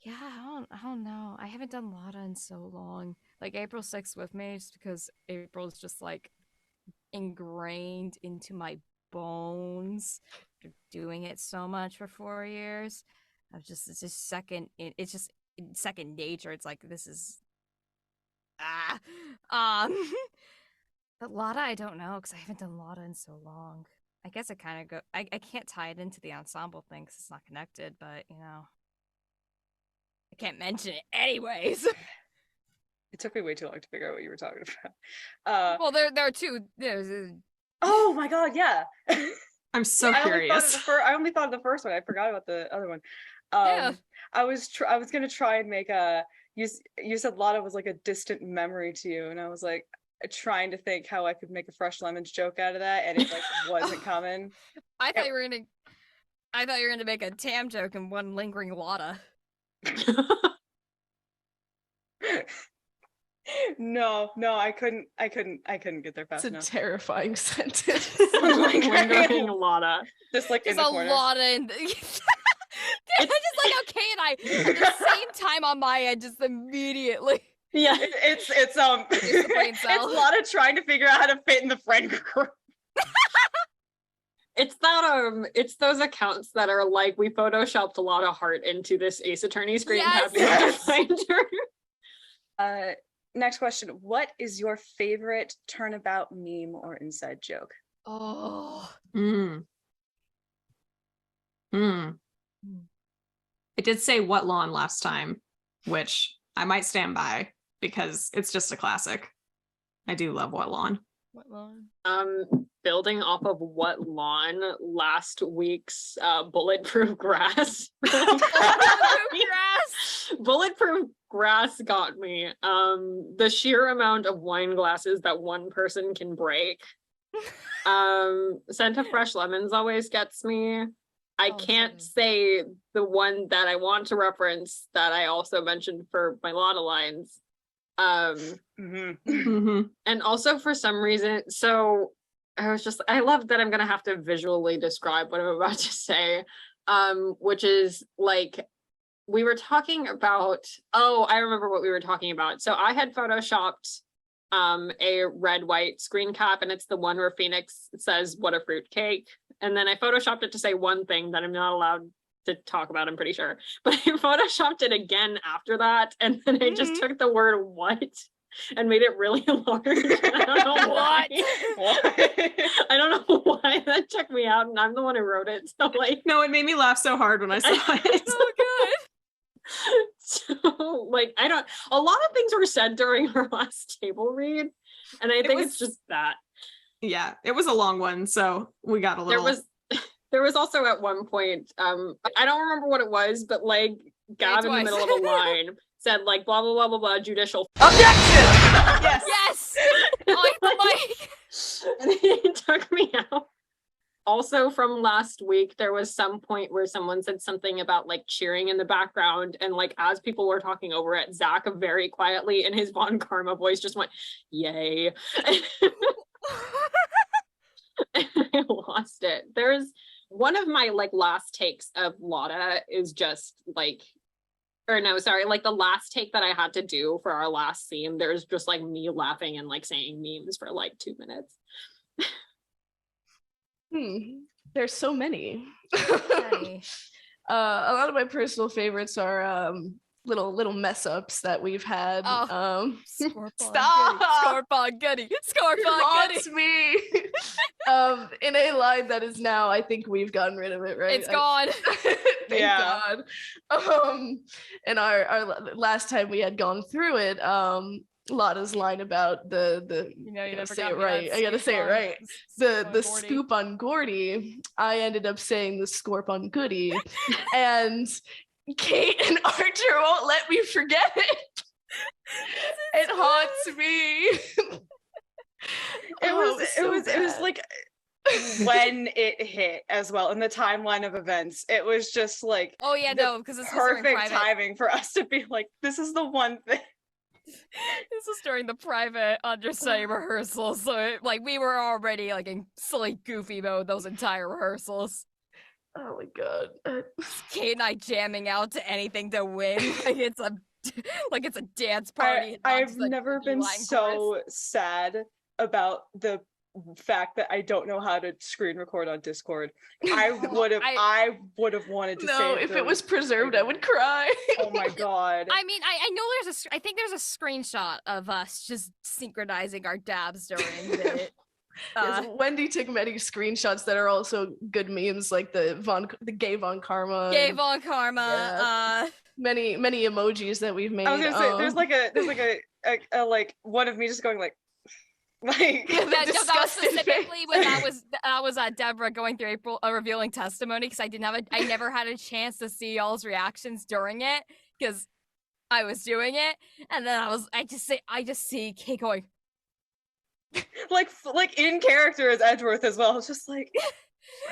Yeah, I don't know. I haven't done Lotta in so long. Like April 6th with me, just because April's just like ingrained into my bones. After doing it so much for 4 years, it's just second. It's just second nature. It's like this is but Lotta, I don't know because I haven't done Lotta in so long. I guess I kind of go. I can't tie it into the ensemble thing because it's not connected. But I can't mention it anyways. It took me way too long to figure out what you were talking about. Well, there are two. Oh my god, yeah. I'm so curious. I only thought of the first one. I forgot about the other one. Yeah. I was gonna try and make you said Lotta was like a distant memory to you, and I was like trying to think how I could make a Fresh Lemons joke out of that, and it like wasn't coming. I thought you were gonna make a TAAAM joke and one lingering Lotta. No, I couldn't get there fast enough. It's a terrifying sentence. Lingering Lotta. Just like There's in the a corner. Lotta in I'm just like, okay, and I at the same time on my end, just immediately. Yeah, It's the brain it's cell. Lotta trying to figure out how to fit in the friend group. it's that it's those accounts that are like, we photoshopped Lotta Hart into this Ace Attorney screen cap. Yes. Find her. Next question. What is your favorite Turnabout meme or inside joke? Oh. I did say What Lawn last time, which I might stand by because it's just a classic. I do love What Lawn. What lawn? Building off of What Lawn, last week's bulletproof grass. Bulletproof grass got me. The sheer amount of wine glasses that one person can break. Scent of Fresh Lemons always gets me. I can't say the one that I want to reference that I also mentioned for my Lotta lines. And also for some reason, so I love that I'm gonna have to visually describe what I'm about to say, which is like, we were talking about, I remember what we were talking about. So I had photoshopped a red white screen cap, and it's the one where Phoenix says what a fruitcake, and then I photoshopped it to say one thing that I'm not allowed to talk about, I'm pretty sure, but I photoshopped it again after that, and then I just took the word what and made it really large. I don't know why. I don't know why that checked me out, and I'm the one who wrote it, so like, No, it made me laugh so hard when I saw it. So good. So like, a lot of things were said during our last table read, and I think it's just that. Yeah, it was a long one, so we got a little. There was also at one point, I don't remember what it was, but like Gav in the middle of a line said like blah blah blah blah blah judicial objection. Yes. Yes. I like the mic. And it took me out. Also from last week, there was some point where someone said something about like cheering in the background, and like as people were talking over it, Zach very quietly in his Von Karma voice just went, "Yay." I lost it. There's one of my like last takes of Lotta is just like, or no, sorry, like the last take that I had to do for our last scene, there's just like me laughing and like saying memes for like 2 minutes. There's so many. A lot of my personal favorites are little mess ups that we've had. Stop! Scorpon Goody! Haunts me. In a line that is now, I think we've gotten rid of it, right? It's gone. Thank God. And our last time we had gone through it, Lotta's line about the you never say it right. I gotta say it right. The scoop on Gordy. I ended up saying the scorp on Goody, and Kate and Archer won't let me forget it. It haunts me. It was like when it hit as well in the timeline of events. It was just like, oh yeah, no, because it's perfect timing for us to be like, this is the one thing. This was during the private understudy rehearsal, so we were already like in silly goofy mode those entire rehearsals. Oh my God. Kate and I jamming out to anything to win. It's a dance party. I've never been so sad about the fact that I don't know how to screen record on Discord. I would have wanted to no, if it was preserved, I would cry. Oh my God. I mean, I know I think there's a screenshot of us just synchronizing our dabs during it. Wendy took many screenshots that are also good memes, like the gay Von Karma. Yeah. Many emojis that we've made. I was gonna say there's like a like one of me just going like that was specifically when that was Deborah going through a revealing testimony, because I never had a chance to see y'all's reactions during it because I was doing it, and then I just see Kate going like in character as Edgeworth as well. It's just like,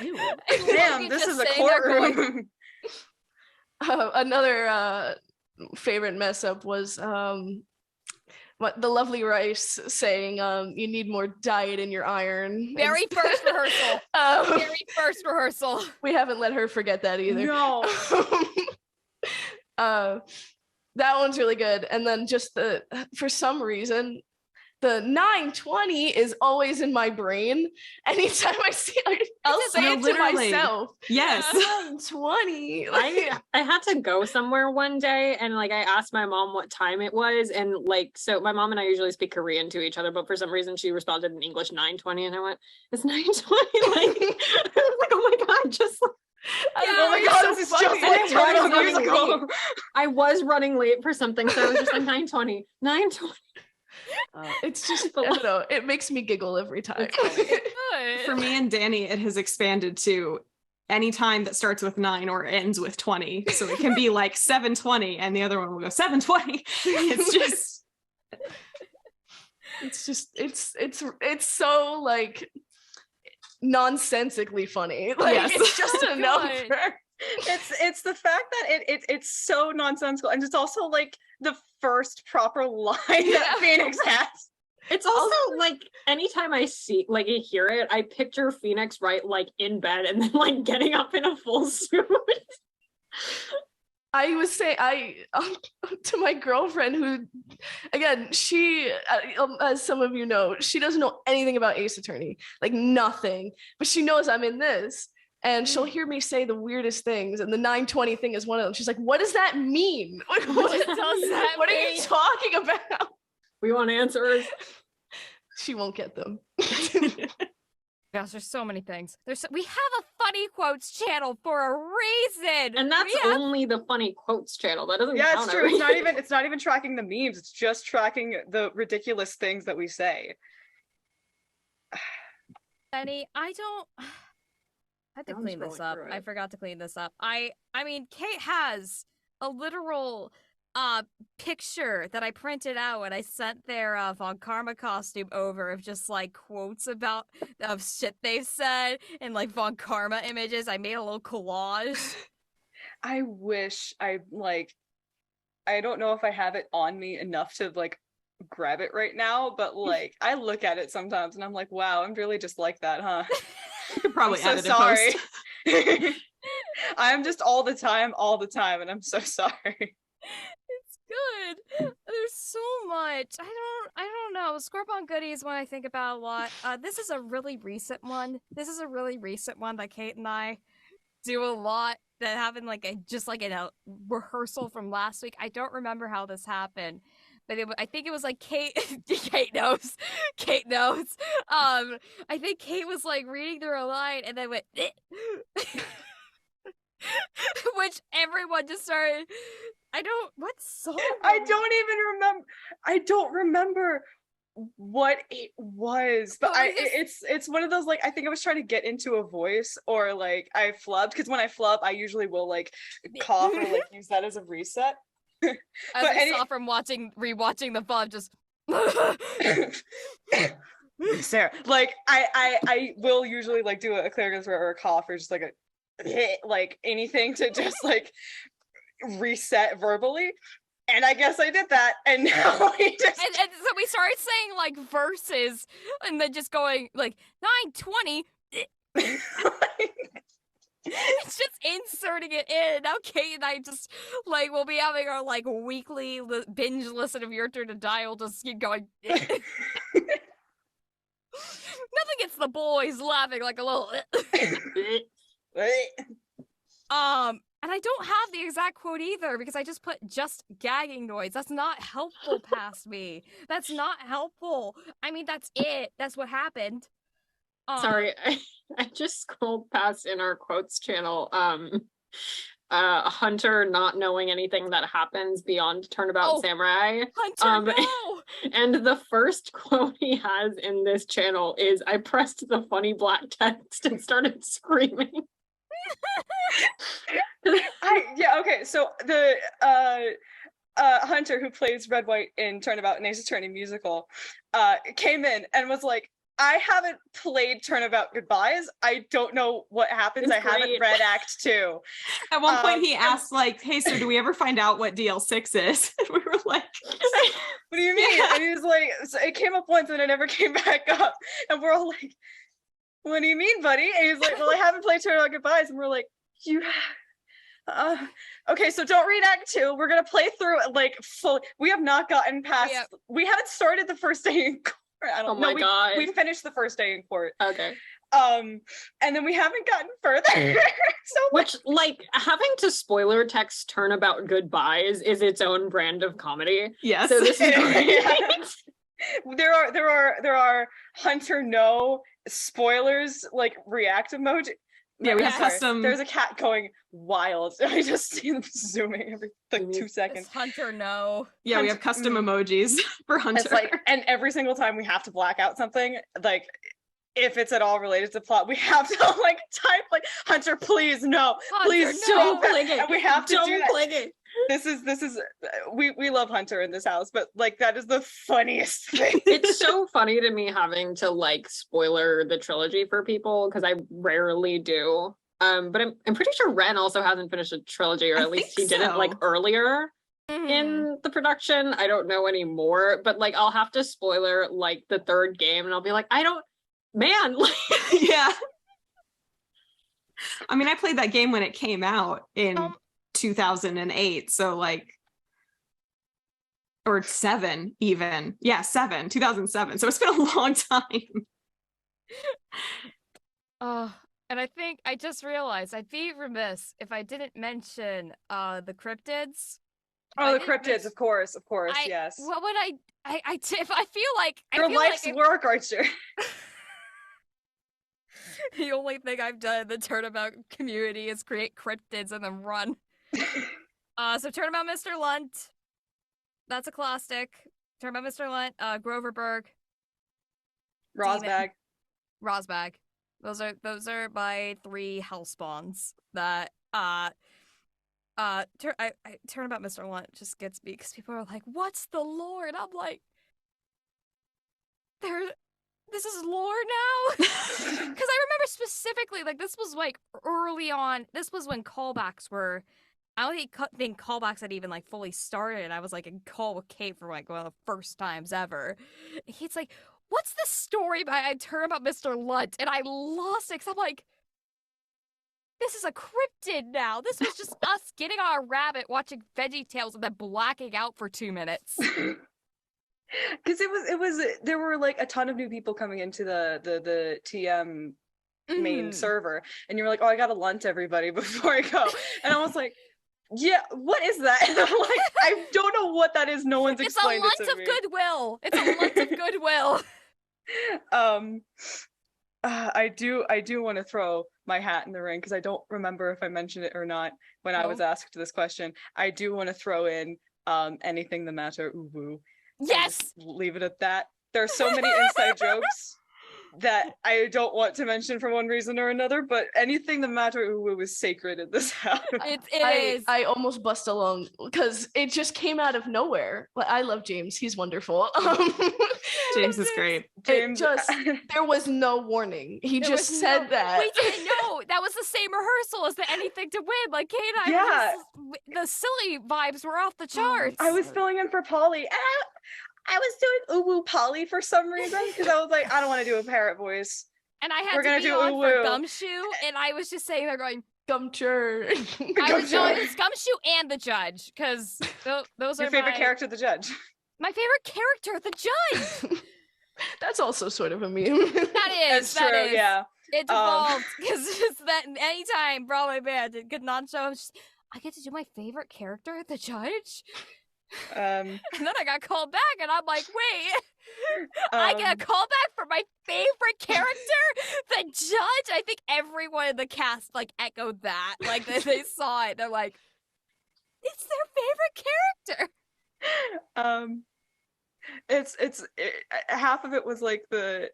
damn, this is a courtroom. Another favorite mess up was the lovely Rice saying you need more diet in your iron. Very first rehearsal. Very first rehearsal. We haven't let her forget that either. No. That one's really good. And then just for some reason, the 920 is always in my brain. Anytime I see it, I'll say it to myself. Yes. 920. I had to go somewhere one day, and like I asked my mom what time it was, and like, so my mom and I usually speak Korean to each other, but for some reason she responded in English 9:20, and I went, it's 9:20. Like, I was like, oh my God, just like, oh my God, this is just like Turnabout Musical. I was running late for something, so I was just like 9:20. It's just, I don't know, it makes me giggle every time. For me and Danny, it has expanded to any time that starts with 9 or ends with 20. So it can be like 7:20 and the other one will go 7:20. It's so like nonsensically funny. Like, yes. It's just a number. It's the fact that it's so nonsensical, and it's also like the first proper line that Phoenix has. It's also like anytime I hear it, I picture Phoenix Wright like in bed and then like getting up in a full suit. I would say to my girlfriend, who, again, she, as some of you know, she doesn't know anything about Ace Attorney, like nothing, but she knows I'm in this. And she'll hear me say the weirdest things, and the 920 thing is one of them. She's like, what does that mean? What are you talking about? We want answers. She won't get them. Gosh, there's so many things. We have a funny quotes channel for a reason. And that's only the funny quotes channel. That doesn't count. It's true. It's not even tracking the memes. It's just tracking the ridiculous things that we say. Benny, I have to clean this up. I forgot to clean this up. I mean, Kate has a literal picture that I printed out and I sent their Von Karma costume over of just like quotes of shit they've said and like Von Karma images. I made a little collage. I wish I don't know if I have it on me enough to like grab it right now, but like I look at it sometimes and I'm like, wow, I'm really just like that, huh? You could probably I'm edit so a sorry. post. I'm just all the time, and I'm so sorry. It's good. There's so much. I don't know. Scorpion goodies one I think about a lot. This is a really recent one. That Kate and I do a lot that happened like in a rehearsal from last week. I don't remember how this happened. But I think it was like Kate. Kate knows. Kate knows. I think Kate was like reading through a line and then went, which everyone just started. What song? I don't remember what it was, but it's one of those like I think I was trying to get into a voice or like I flubbed because when I flub I usually will like cough or like use that as a reset. As I saw from rewatching the VOD, just Sarah, like I will usually like do a clear throat or a cough or just like a like anything to just like reset verbally, and I guess I did that, and now we just and so we started saying like verses and then just going like 9:20. It's just inserting it in. Now Kate and I just like we'll be having our like weekly binge listen of Your Turn to Die. We'll just keep going. Nothing gets the boys laughing like a little. And I don't have the exact quote either because I just put just gagging noise. That's not helpful past me. That's not helpful. I mean, that's it. That's what happened. Sorry, I just scrolled past in our quotes channel. Hunter not knowing anything that happens beyond Turnabout Samurai. Hunter, no! And the first quote he has in this channel is, "I pressed the funny black text and started screaming." Okay, so the Hunter who plays Red White in Turnabout and Ace Attorney Musical came in and was like, I haven't played Turnabout Goodbyes. I don't know what happens. I haven't read Act 2. At one point he asked like, hey, so do we ever find out what DL6 is? And we were like, what do you mean? Yeah. And he was like, so it came up once and it never came back up. And we're all like, what do you mean, buddy? And he's like, well, I haven't played Turnabout Goodbyes. And we're like, okay, so don't read Act 2. We're gonna play through it like full. We have not gotten past. Yeah. We haven't started the first day in court. I don't know. God. We finished the first day in court. Okay. And then we haven't gotten further. So which, like, having to spoiler text Turnabout Goodbyes is its own brand of comedy. Yes. So this is great. There are Hunter no spoilers like react emoji. Yeah, we have custom. There's a cat going wild. I just see them zooming every like 2 seconds. It's Hunter, no. Yeah, Hunter, we have custom emojis for Hunter. It's like, and every single time we have to black out something, like if it's at all related to plot, we have to like type like Hunter, please no, Hunter, please don't click it. And we have to do that. Click it. This is we love Hunter in this house, but like that is the funniest thing. It's so funny to me having to like spoiler the trilogy for people because I rarely do. But I'm pretty sure Ren also hasn't finished a trilogy, or at least he didn't like earlier in the production. I don't know anymore, but like I'll have to spoiler like the third game, and I'll be like, yeah. I mean, I played that game when it came out in 2008, so like, or 7 even. Yeah, 2007. So it's been a long time. And I think I just realized I'd be remiss if I didn't mention the cryptids. Oh, the cryptids, of course, yes. What would if I feel like your life's work, Archer. The only thing I've done in the Turnabout community is create cryptids and then run. So Turnabout Mr. Lunt, that's a classic. Turnabout Mr. Lunt, Groverberg, Rosbag. Those are my 3 hell spawns that Turnabout Mr. Lunt just gets me because people are like, "What's the lore?" And I'm like, this is lore now? Because I remember specifically, like, this was like early on. This was when callbacks were. I don't think callbacks had even like fully started. I was like in call with Kate for like one of the first times ever. He's like, "What's the story behind Turnabout Mr. Lunt?" And I lost it because I'm like, this is a cryptid now. This was just us getting on a rabbit, watching Veggie Tales, and then blacking out for 2 minutes. Because there were like a ton of new people coming into the TM main server, and you were like, "Oh, I gotta lunt everybody before I go," and I was like, "Yeah, what is that?" And I'm like, "I don't know what that is. No one's explained it to me." It's a lunt of goodwill. It's a lunt of goodwill. I do want to throw my hat in the ring because I don't remember if I mentioned it or not when I was asked this question. I do want to throw in anything the matter uwu. Yes. Leave it at that. There are so many inside jokes that I don't want to mention for one reason or another, but anything the matter uwu is sacred in this house. It is. I almost bust along because it just came out of nowhere. Like, I love James. He's wonderful. James is great. James, there was no warning. He just said that. We didn't know. That was the same rehearsal as the Anything to Win. Like, Kate and I, the silly vibes were off the charts. I was filling in for Polly, and I was doing uwu Polly for some reason because I was like, I don't want to do a parrot voice. And I had to be on for Gumshoe, and I was just saying, they're going, Gumcher. I was going, it's Gumshoe and the judge, because those are your favorite character, the judge. My favorite character, the judge. That's also sort of a meme. That's true, yeah. It devolved, because it's that anytime Broadway band did good non-show, I get to do my favorite character, the judge. And then I got called back, and I'm like, wait, I get a call back for my favorite character, the judge. I think everyone in the cast like echoed that, like they saw it. They're like, it's their favorite character. It's half of it was like the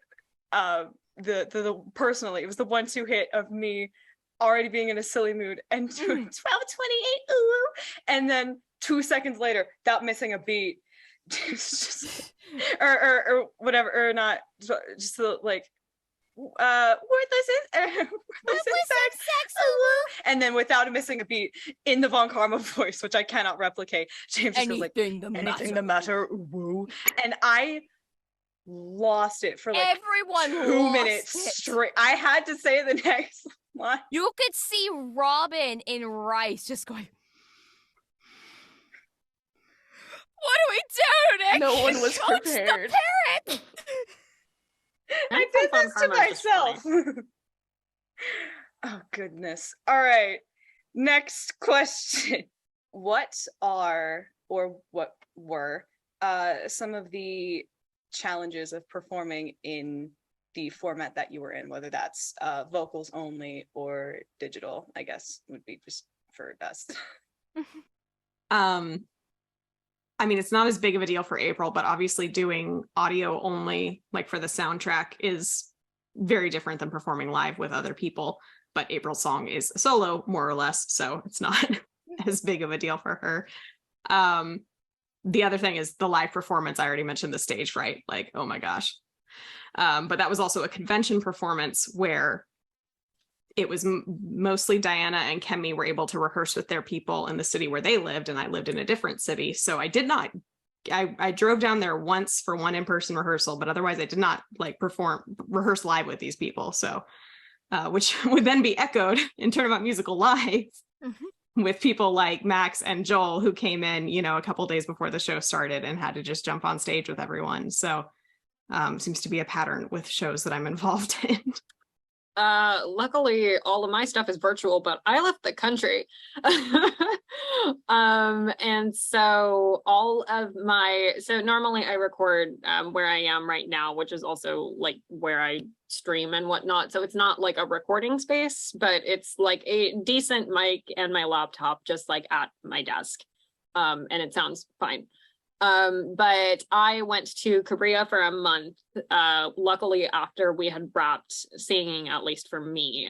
personally, it was the 1-2 hit of me already being in a silly mood and doing 12:28 ooh, and then 2 seconds later, without missing a beat, just or whatever, or not, just the like, worthless sex, and then without missing a beat, in the Von Karma voice, which I cannot replicate, James just goes like, anything the matter, woo, and I lost it for like everyone 2 minutes straight. I had to say the next line. You could see Robin in Rice just going, what do we do, Nick? No one was Coach prepared. The parrot. I did this to myself. Oh, goodness. All right. Next question. What are, or what were, some of the challenges of performing in the format that you were in, whether that's vocals only or digital, I guess would be just for best. I mean, it's not as big of a deal for April, but obviously doing audio only, like for the soundtrack, is very different than performing live with other people. But April's song is a solo, more or less, so it's not as big of a deal for her. The other thing is the live performance. I already mentioned the stage fright, like, oh my gosh. But that was also a convention performance where it was mostly Diana and Kemi were able to rehearse with their people in the city where they lived, and I lived in a different city. So I did not, I drove down there once for one in-person rehearsal, but otherwise I did not like rehearse live with these people. So, which would then be echoed in Turnabout Musical live with people like Max and Joel, who came in, you know, a couple days before the show started and had to just jump on stage with everyone. So seems to be a pattern with shows that I'm involved in. Luckily all of my stuff is virtual, but I left the country. And so so normally I record where I am right now, which is also like where I stream and whatnot. So it's not like a recording space, but it's like a decent mic and my laptop just like at my desk. And it sounds fine. But I went to Korea for a month, luckily after we had wrapped singing, at least for me.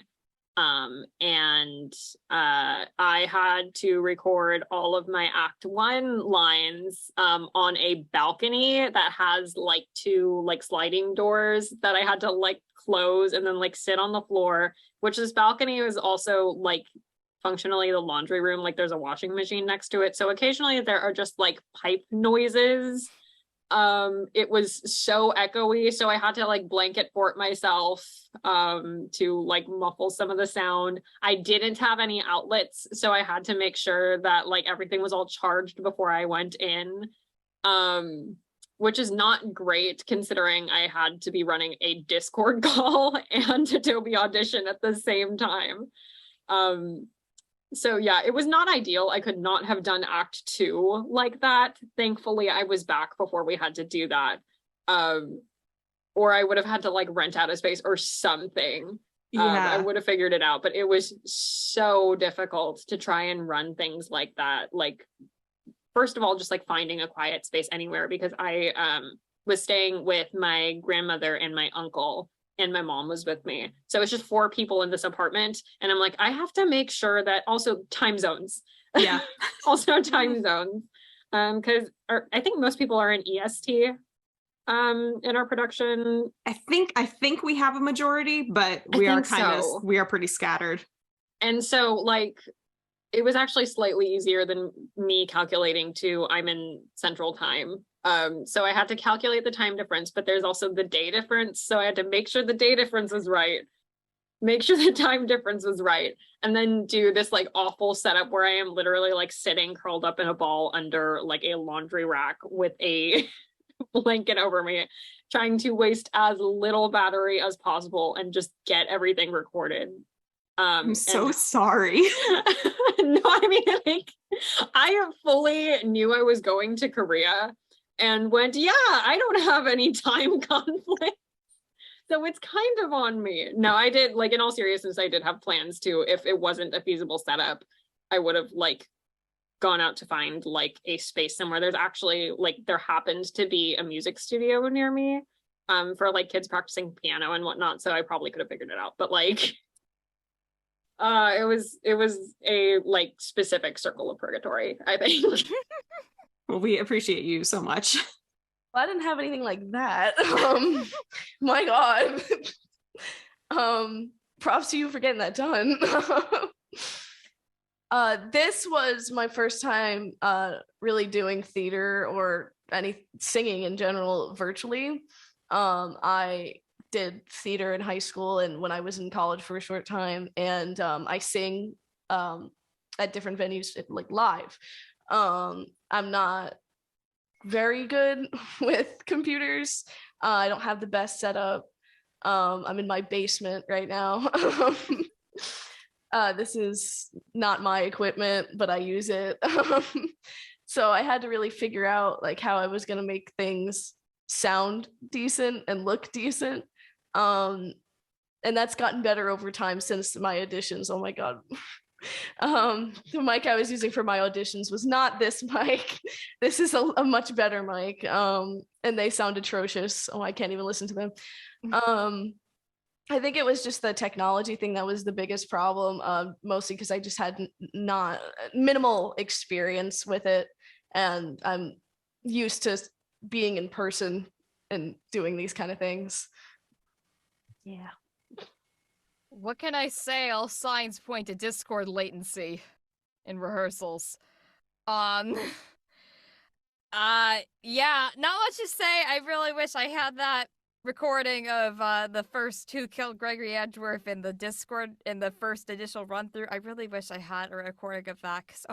And I had to record all of my Act 1 lines on a balcony that has like 2 like sliding doors that I had to like close and then like sit on the floor, which this balcony was also like functionally the laundry room. Like there's a washing machine next to it. So occasionally there are just like pipe noises. It was so echoey, so I had to like blanket fort myself to like muffle some of the sound. I didn't have any outlets, so I had to make sure that like everything was all charged before I went in, which is not great considering I had to be running a Discord call and Adobe Audition at the same time. So yeah, it was not ideal. I could not have done Act 2 like that. Thankfully, I was back before we had to do that. Or I would have had to like rent out a space or something. Yeah. I would have figured it out, but it was so difficult to try and run things like that. Like, first of all, just like finding a quiet space anywhere, because I was staying with my grandmother and my uncle, and my mom was with me. So it's just 4 people in this apartment. And I'm like, I have to make sure that also time zones. Yeah. Also time zones. Because I think most people are in EST in our production. I think we have a majority, but we are pretty scattered. And so like, it was actually slightly easier than me calculating I'm in Central Time. So I had to calculate the time difference, but there's also the day difference. So I had to make sure the day difference was right, make sure the time difference was right, and then do this like awful setup where I am literally like sitting curled up in a ball under like a laundry rack with a blanket over me, trying to waste as little battery as possible and just get everything recorded. I'm so sorry. No, I mean, like, I fully knew I was going to Korea and went, yeah, I don't have any time conflict. So it's kind of on me. No, I did, like, in all seriousness, I did have plans to, if it wasn't a feasible setup, I would have like gone out to find like a space somewhere. There's actually like, there happened to be a music studio near me for like kids practicing piano and whatnot. So I probably could have figured it out, but like, it was a like specific circle of purgatory, I think. Well, we appreciate you so much. Well, I didn't have anything like that. My God. Props to you for getting that done. This was my first time really doing theater or any singing in general virtually. I did theater in high school and when I was in college for a short time, and I sing at different venues like live. I'm not very good with computers. I don't have the best setup. I'm in my basement right now. This is not my equipment, but I use it. So I had to really figure out like how I was going to make things sound decent and look decent. And that's gotten better over time since my auditions. Oh my God. The mic I was using for my auditions was not this mic. This is a much better mic. And they sound atrocious. Oh, I can't even listen to them. I think it was just the technology thing that was the biggest problem, mostly because I just had not minimal experience with it. And I'm used to being in person and doing these kind of things. Yeah. What can I say? All signs point to Discord latency in rehearsals. Yeah, not much to say. I really wish I had that recording of the first Who Killed Gregory Edgeworth in the Discord in the first initial run through. I really wish I had a recording of that, because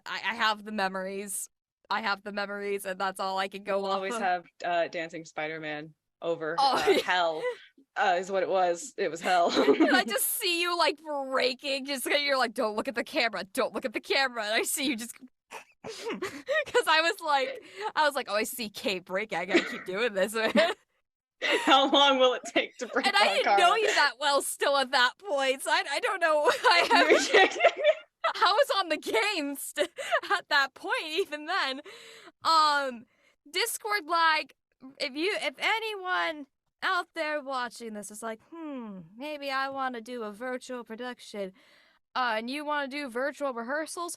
I have the memories. And that's all I can go We'll off always of. have Dancing Spider-Man over Yeah. hell is what it was. It was hell. And I just see you like breaking, you're like, don't look at the camera, and I see you just because I was like, oh, I see Kate breaking, I gotta keep doing this. How long will it take to break? And I didn't know you that well still at that point, so I don't know. I was on the game at that point, even then. Discord lag. If anyone out there watching this is like, maybe I want to do a virtual production, and you want to do virtual rehearsals,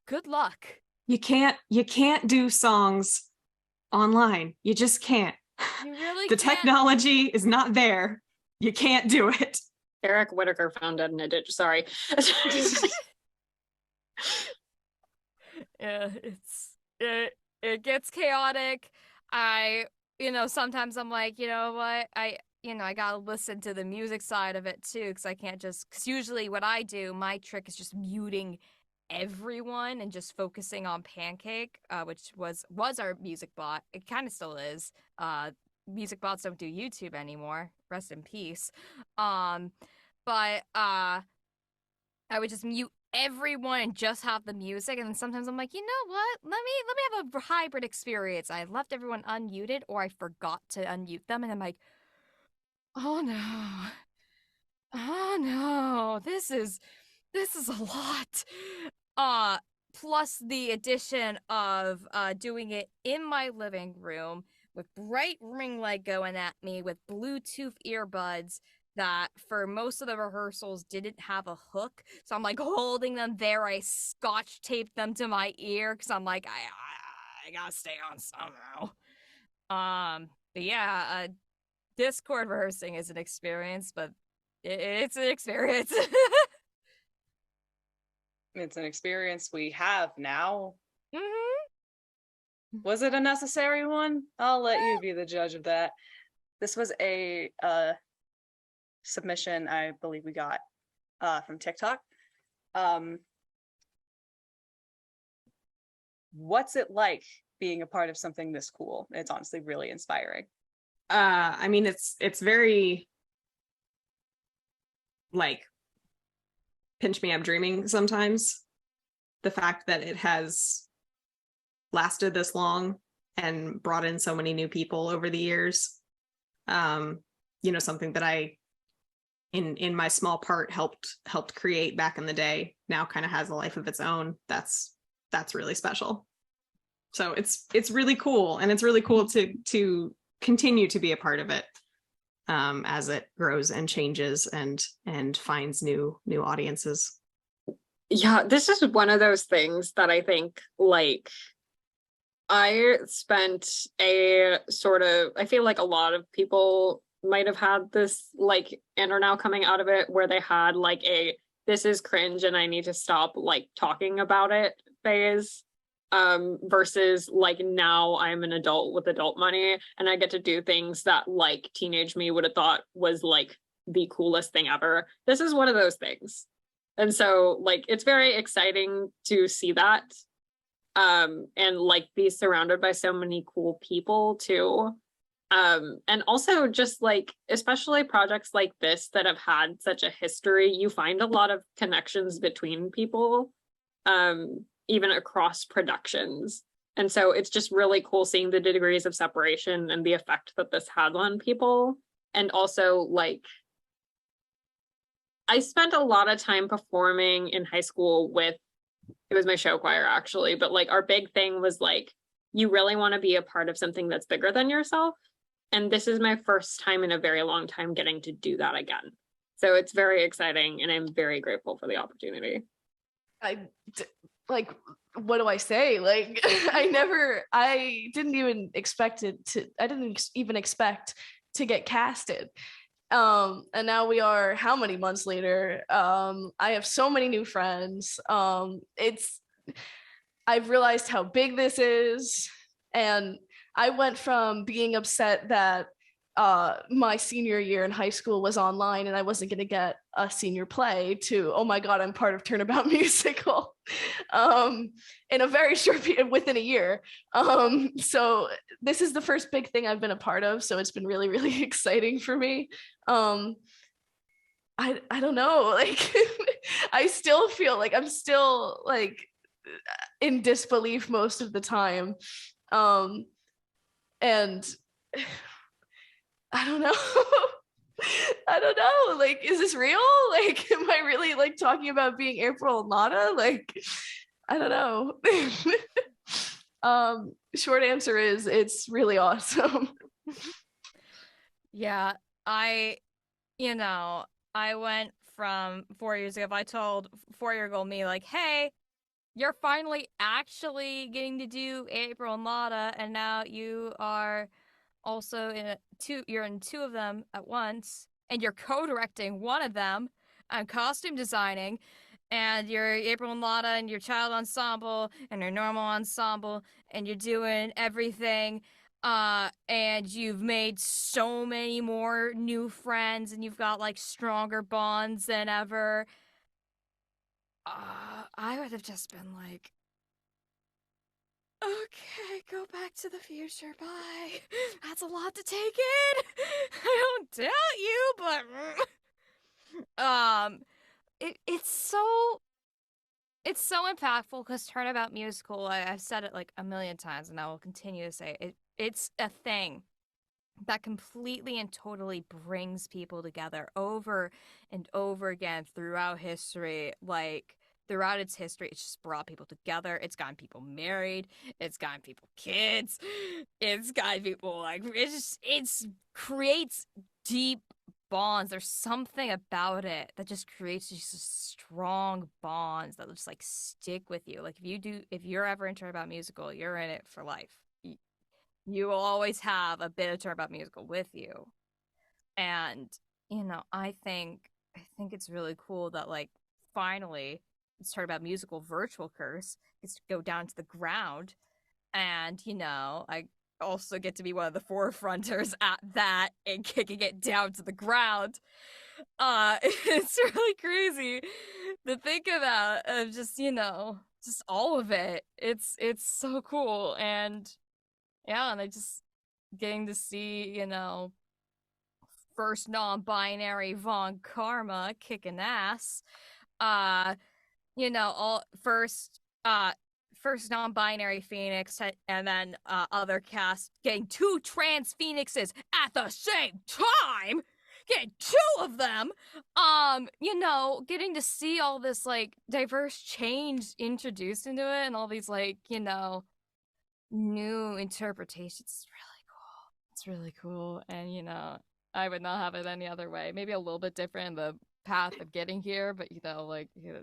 good luck. You can't do songs online. You just can't. You really The can't. technology is not there. You can't do it. Eric Whitaker found it in a ditch. Sorry. Yeah, it gets chaotic. Sometimes I'm like, you know what? I gotta listen to the music side of it too, because usually what I do, my trick is just muting everyone and just focusing on Pancake, which was our music bot. It kind of still is. Music bots don't do YouTube anymore. Rest in peace. But I would just mute everyone and just have the music, and then sometimes I'm like, you know what? Let me have a hybrid experience. I left everyone unmuted, or I forgot to unmute them, and I'm like, oh no, this is a lot. Plus the addition of doing it in my living room with bright ring light going at me with Bluetooth earbuds that for most of the rehearsals didn't have a hook, so I'm like holding them there. I scotch taped them to my ear because I'm like, I gotta stay on somehow. But yeah, Discord rehearsing is an experience, but it's an experience. It's an experience we have now. Mm-hmm. Was it a necessary one? I'll let you be the judge of that. This was a submission I believe we got from TikTok. What's it like being a part of something this cool? It's honestly really inspiring. I mean, it's very like pinch me, I'm dreaming sometimes. The fact that it has lasted this long and brought in so many new people over the years. Something that I in my small part helped create back in the day now kind of has a life of its own. That's really special. So it's really cool, and it's really cool to continue to be a part of it as it grows and changes and finds new audiences. Yeah, this is one of those things that I think, like, I spent I feel like a lot of people might have had this, like, and are now coming out of it, where they had like this is cringe and I need to stop like talking about it phase, versus like now I'm an adult with adult money and I get to do things that like teenage me would have thought was like the coolest thing ever. This is one of those things. And so like it's very exciting to see that, and like be surrounded by so many cool people too. And also just like, especially projects like this that have had such a history, you find a lot of connections between people, even across productions. And so it's just really cool seeing the degrees of separation and the effect that this had on people. And also like, I spent a lot of time performing in high school with, it was my show choir actually, but like our big thing was like, you really want to be a part of something that's bigger than yourself. And this is my first time in a very long time getting to do that again. So it's very exciting and I'm very grateful for the opportunity. Like, what do I say? Like, I didn't even expect to get casted. And now we are how many months later? I have so many new friends. I've realized how big this is, and I went from being upset that my senior year in high school was online and I wasn't going to get a senior play to, oh my God, I'm part of Turnabout Musical in a very short period, within a year. So this is the first big thing I've been a part of. So it's been really, really exciting for me. I don't know, like, I still feel like I'm still like in disbelief most of the time. And I don't know. I don't know. Like, is this real? Like, am I really like talking about being April and Lotta? Like, I don't know. Short answer is it's really awesome. Yeah, I went from 4 years ago. If I told 4-year-old me, like, hey, you're finally actually getting to do April and Lotta, and now you are also you're in two of them at once, and you're co-directing one of them, and costume designing, and you're April and Lotta and your child ensemble and your normal ensemble, and you're doing everything. And you've made so many more new friends, and you've got like stronger bonds than ever. I would have just been like, okay, go back to the future. Bye. That's a lot to take in. I don't doubt you, but it's so impactful because Turnabout Musical, I've said it like a million times, and I will continue to say it. It's a thing that completely and totally brings people together over and over again throughout history. Like, throughout its history, it's just brought people together. It's gotten people married. It's gotten people kids. It's gotten people like, it's creates deep bonds. There's something about it that just creates these strong bonds that just like stick with you. Like, if you're ever in Turnabout Musical, you're in it for life. You will always have a bit of Turnabout Musical with you. And, I think it's really cool that, like, finally it's Turnabout Musical virtual curse gets to go down to the ground. And, I also get to be one of the forefronters at that and kicking it down to the ground. It's really crazy to think about, of just, just all of it. It's so cool. And yeah, and I just getting to see, first non-binary Von Karma kicking ass. All first non-binary Phoenix, and then other cast getting 2 trans Phoenixes at the same time. Getting 2 of them. Getting to see all this like diverse change introduced into it, and all these like, new interpretations. It's really cool. And I would not have it any other way. Maybe a little bit different in the path of getting here, but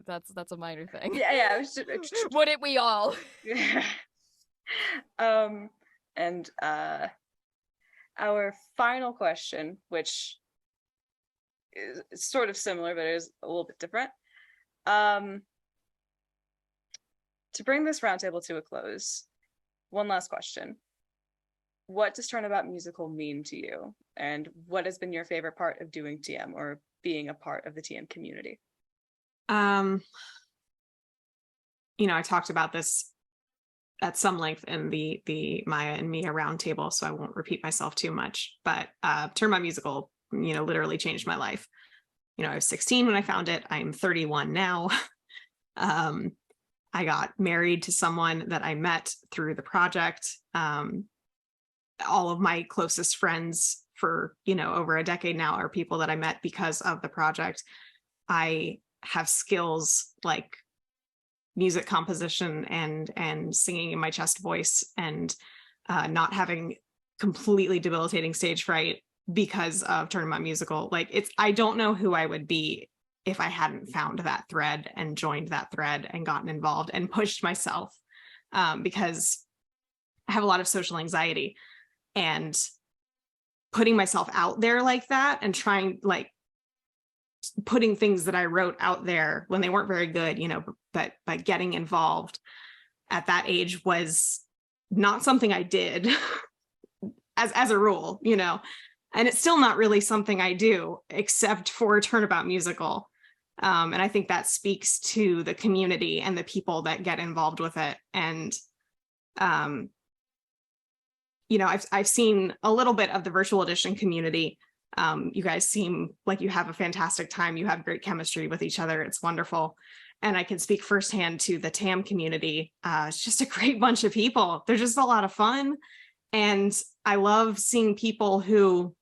that's a minor thing. Yeah. Wouldn't we all? Yeah. And our final question, which is sort of similar but is a little bit different. To bring this roundtable to a close, one last question. What does Turnabout Musical mean to you? And what has been your favorite part of doing TM or being a part of the TM community? I talked about this at some length in the Maya and Mia roundtable, so I won't repeat myself too much. But Turnabout Musical, literally changed my life. I was 16 when I found it. I'm 31 now. I got married to someone that I met through the project. All of my closest friends for, over a decade now are people that I met because of the project. I have skills like music composition and singing in my chest voice, and not having completely debilitating stage fright because of Turnabout Musical. Like, I don't know who I would be if I hadn't found that thread and joined that thread and gotten involved and pushed myself, because I have a lot of social anxiety, and putting myself out there like that and trying, like, putting things that I wrote out there when they weren't very good, but getting involved at that age was not something I did as a rule, and it's still not really something I do except for Turnabout Musical. And I think that speaks to the community and the people that get involved with it. And, I've seen a little bit of the virtual edition community. You guys seem like you have a fantastic time. You have great chemistry with each other. It's wonderful. And I can speak firsthand to the TAAAM community. It's just a great bunch of people. They're just a lot of fun. And I love seeing people who,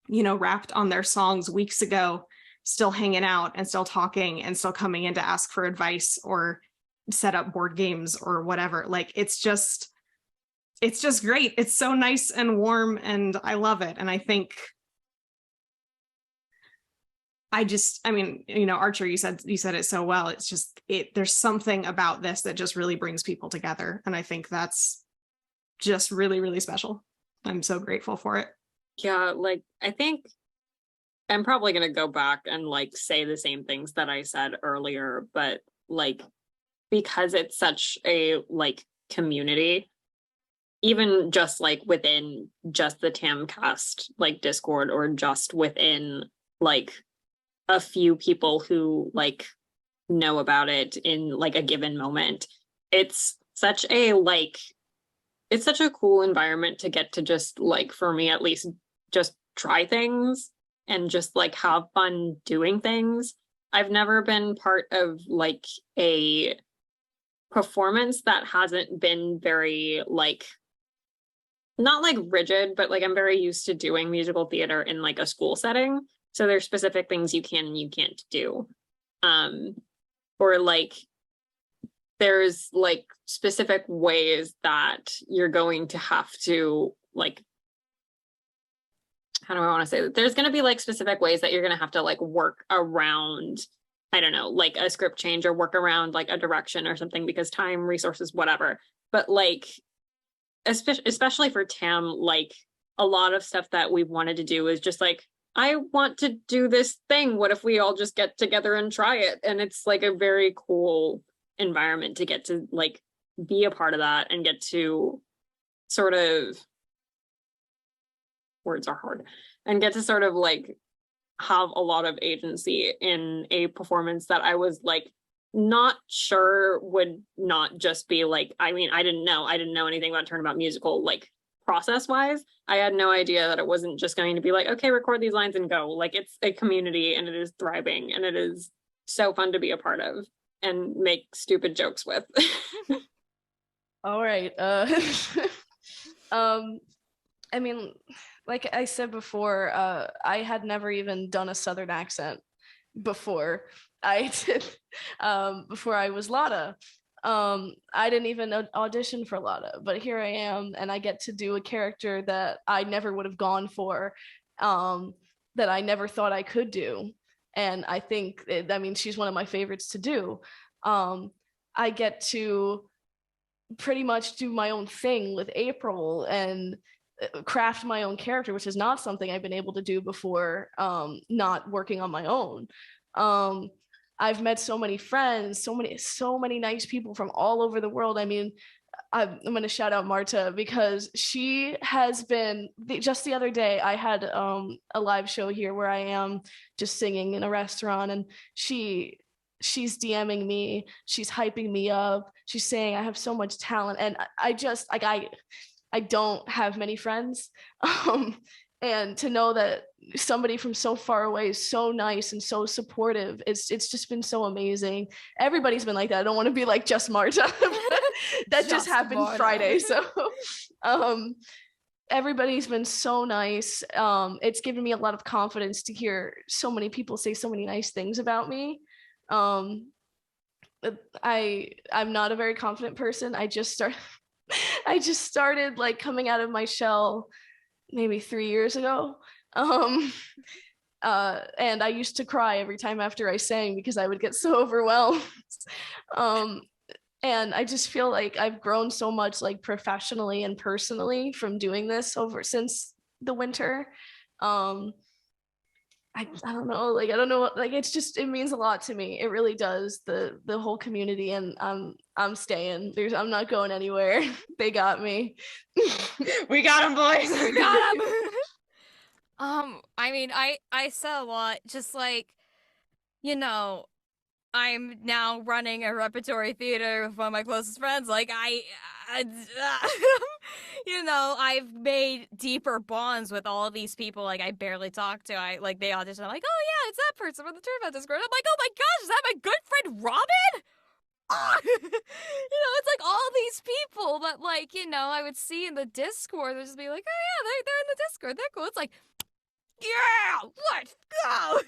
rapped on their songs weeks ago, still hanging out and still talking and still coming in to ask for advice or set up board games or whatever. Like, it's just great. It's so nice and warm, and I love it. And I think I mean, you know, Archer, you said it so well. It's just, there's something about this that just really brings people together. And I think that's just really, really special. I'm so grateful for it. Yeah, like I think I'm probably gonna go back and like say the same things that I said earlier, but like because it's such a like community, even just like within just the TAAAM cast like Discord, or just within like a few people who like know about it in like a given moment, it's such a cool environment to get to just like, for me at least, just try things and just like have fun doing things. I've never been part of like a performance that hasn't been very like, not like rigid, but like I'm very used to doing musical theater in like a school setting. So there's specific things you can and you can't do. Or like there's like specific ways that you're going to have to like, how do I want to say that? There's going to be like specific ways that you're going to have to like work around, I don't know, like a script change, or work around like a direction or something, because time, resources, whatever. But like, especially for TAAAM, like a lot of stuff that we've wanted to do is just like, I want to do this thing. What if we all just get together and try it? And it's like a very cool environment to get to like be a part of that and get to sort of, words are hard, and get to sort of like have a lot of agency in a performance that I was like not sure would not just be like, I mean, I didn't know anything about Turnabout Musical like process wise. I had no idea that it wasn't just going to be like, okay, record these lines and go. Like, it's a community and it is thriving and it is so fun to be a part of and make stupid jokes with. All right. I mean, like I said before, I had never even done a Southern accent before I did, before I was Lotta. I didn't even audition for Lotta, but here I am, and I get to do a character that I never would have gone for, that I never thought I could do. And I think, I mean, she's one of my favorites to do. I get to pretty much do my own thing with April and craft my own character, which is not something I've been able to do before, not working on my own. I've met so many friends, so many nice people from all over the world. I mean, I'm going to shout out Marta, because she has been, just the other day, I had a live show here where I am just singing in a restaurant, and she's DMing me, she's hyping me up, she's saying I have so much talent, and I just, like, I don't have many friends. And to know that somebody from so far away is so nice and so supportive, it's just been so amazing. Everybody's been like that. I don't want to be like just Marta. That just happened Marta. Friday. So everybody's been so nice. It's given me a lot of confidence to hear so many people say so many nice things about me. I'm not a very confident person. I just started like coming out of my shell maybe 3 years ago. And I used to cry every time after I sang because I would get so overwhelmed. And I just feel like I've grown so much, like professionally and personally, from doing this since the winter. I don't know, like, I don't know, like, it's just, it means a lot to me. It really does, the whole community, and I'm staying. I'm not going anywhere. They got me. We got them, boys. We got them. I mean, I said a lot, just like, you know, I'm now running a repertory theater with one of my closest friends. Like, you know, I've made deeper bonds with all of these people. Like, I barely talk to. They audition. I'm like, oh yeah, it's that person from the Turnabout Discord. I'm like, oh my gosh, is that my good friend Robin? You know, it's like all these people that, like, you know, I would see in the Discord. They'd just be like, oh yeah, they're in the Discord. They're cool. It's like, yeah, let's go.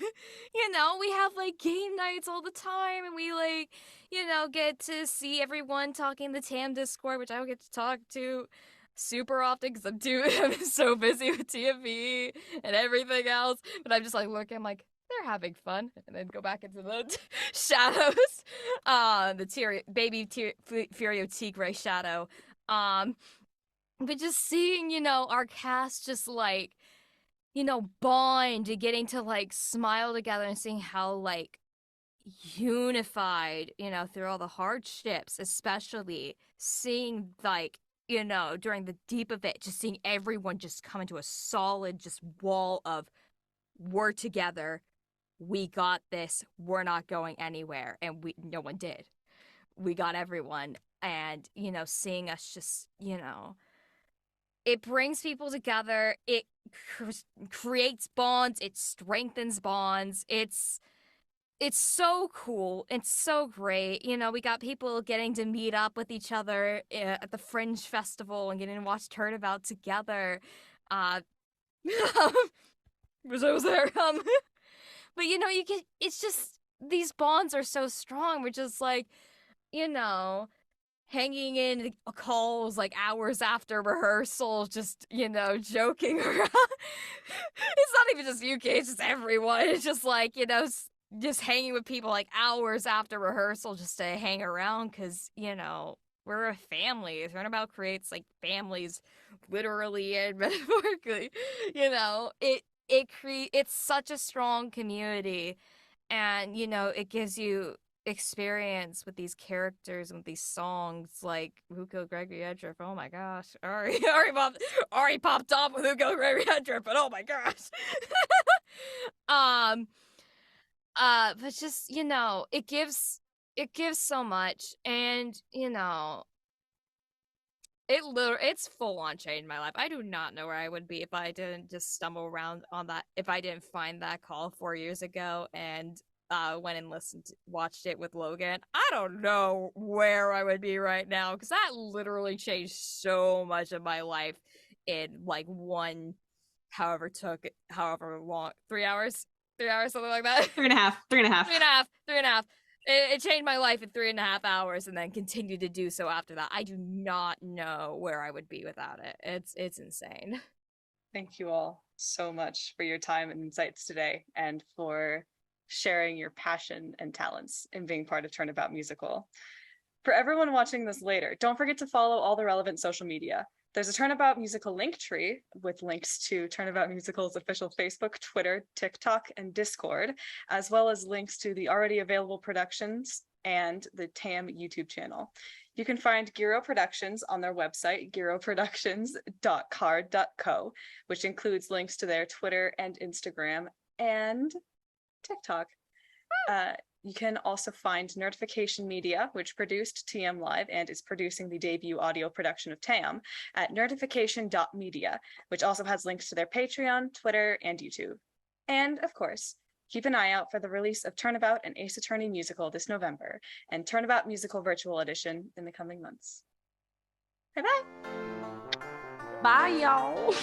You know, we have like game nights all the time, and we, like, you know, get to see everyone talking in the TAAAM Discord, which I don't get to talk to super often because I'm so busy with TMVE and everything else. But I'm just like looking, I'm like, they're having fun, and then go back into the shadows. Baby Furio Tigre shadow. But just seeing, our cast just like, bond and getting to like smile together and seeing how like unified, through all the hardships, especially seeing like, during the deep of it, just seeing everyone just come into a solid just wall of we're together, we got this, we're not going anywhere, and no one did. We got everyone, and seeing us just, it brings people together, it creates bonds, it strengthens bonds, it's so cool. It's so great. We got people getting to meet up with each other at the Fringe Festival and getting to watch Turnabout together. Because I was there. But it's just, these bonds are so strong. We're just like, hanging in calls like hours after rehearsal, just, joking around. It's not even just UK, it's just everyone. It's just like, just hanging with people like hours after rehearsal just to hang around because, we're a family. Turnabout creates like families, literally and metaphorically. It's such a strong community, and it gives you experience with these characters and with these songs like Hugo Gregory Edrup. Oh my gosh, Arri popped off with Hugo Gregory Edrup, but oh my gosh. But just, it gives so much, and it's full on changed my life. I do not know where I would be if I didn't just stumble around on that, if I didn't find that call 4 years ago and went and watched it with Logan. I don't know where I would be right now, because that literally changed so much of my life in like however long, 3 hours, something like that. 3.5. It changed my life in 3.5 hours, and then continued to do so after that. I do not know where I would be without it. It's insane. Thank you all so much for your time and insights today, and for sharing your passion and talents in being part of Turnabout Musical. For everyone watching this later, don't forget to follow all the relevant social media. There's a Turnabout Musical link tree with links to Turnabout Musical's official Facebook, Twitter, TikTok, and Discord, as well as links to the already available productions and the TAAAM YouTube channel. You can find Gero Productions on their website, geroproductions.card.co, which includes links to their Twitter and Instagram and TikTok. You can also find Nerdification Media, which produced TM Live and is producing the debut audio production of TAAAM, at nerdification.media, which also has links to their Patreon, Twitter, and YouTube. And of course, keep an eye out for the release of Turnabout and Ace Attorney Musical this November, and Turnabout Musical Virtual Edition in the coming months. Bye-bye! Bye, y'all!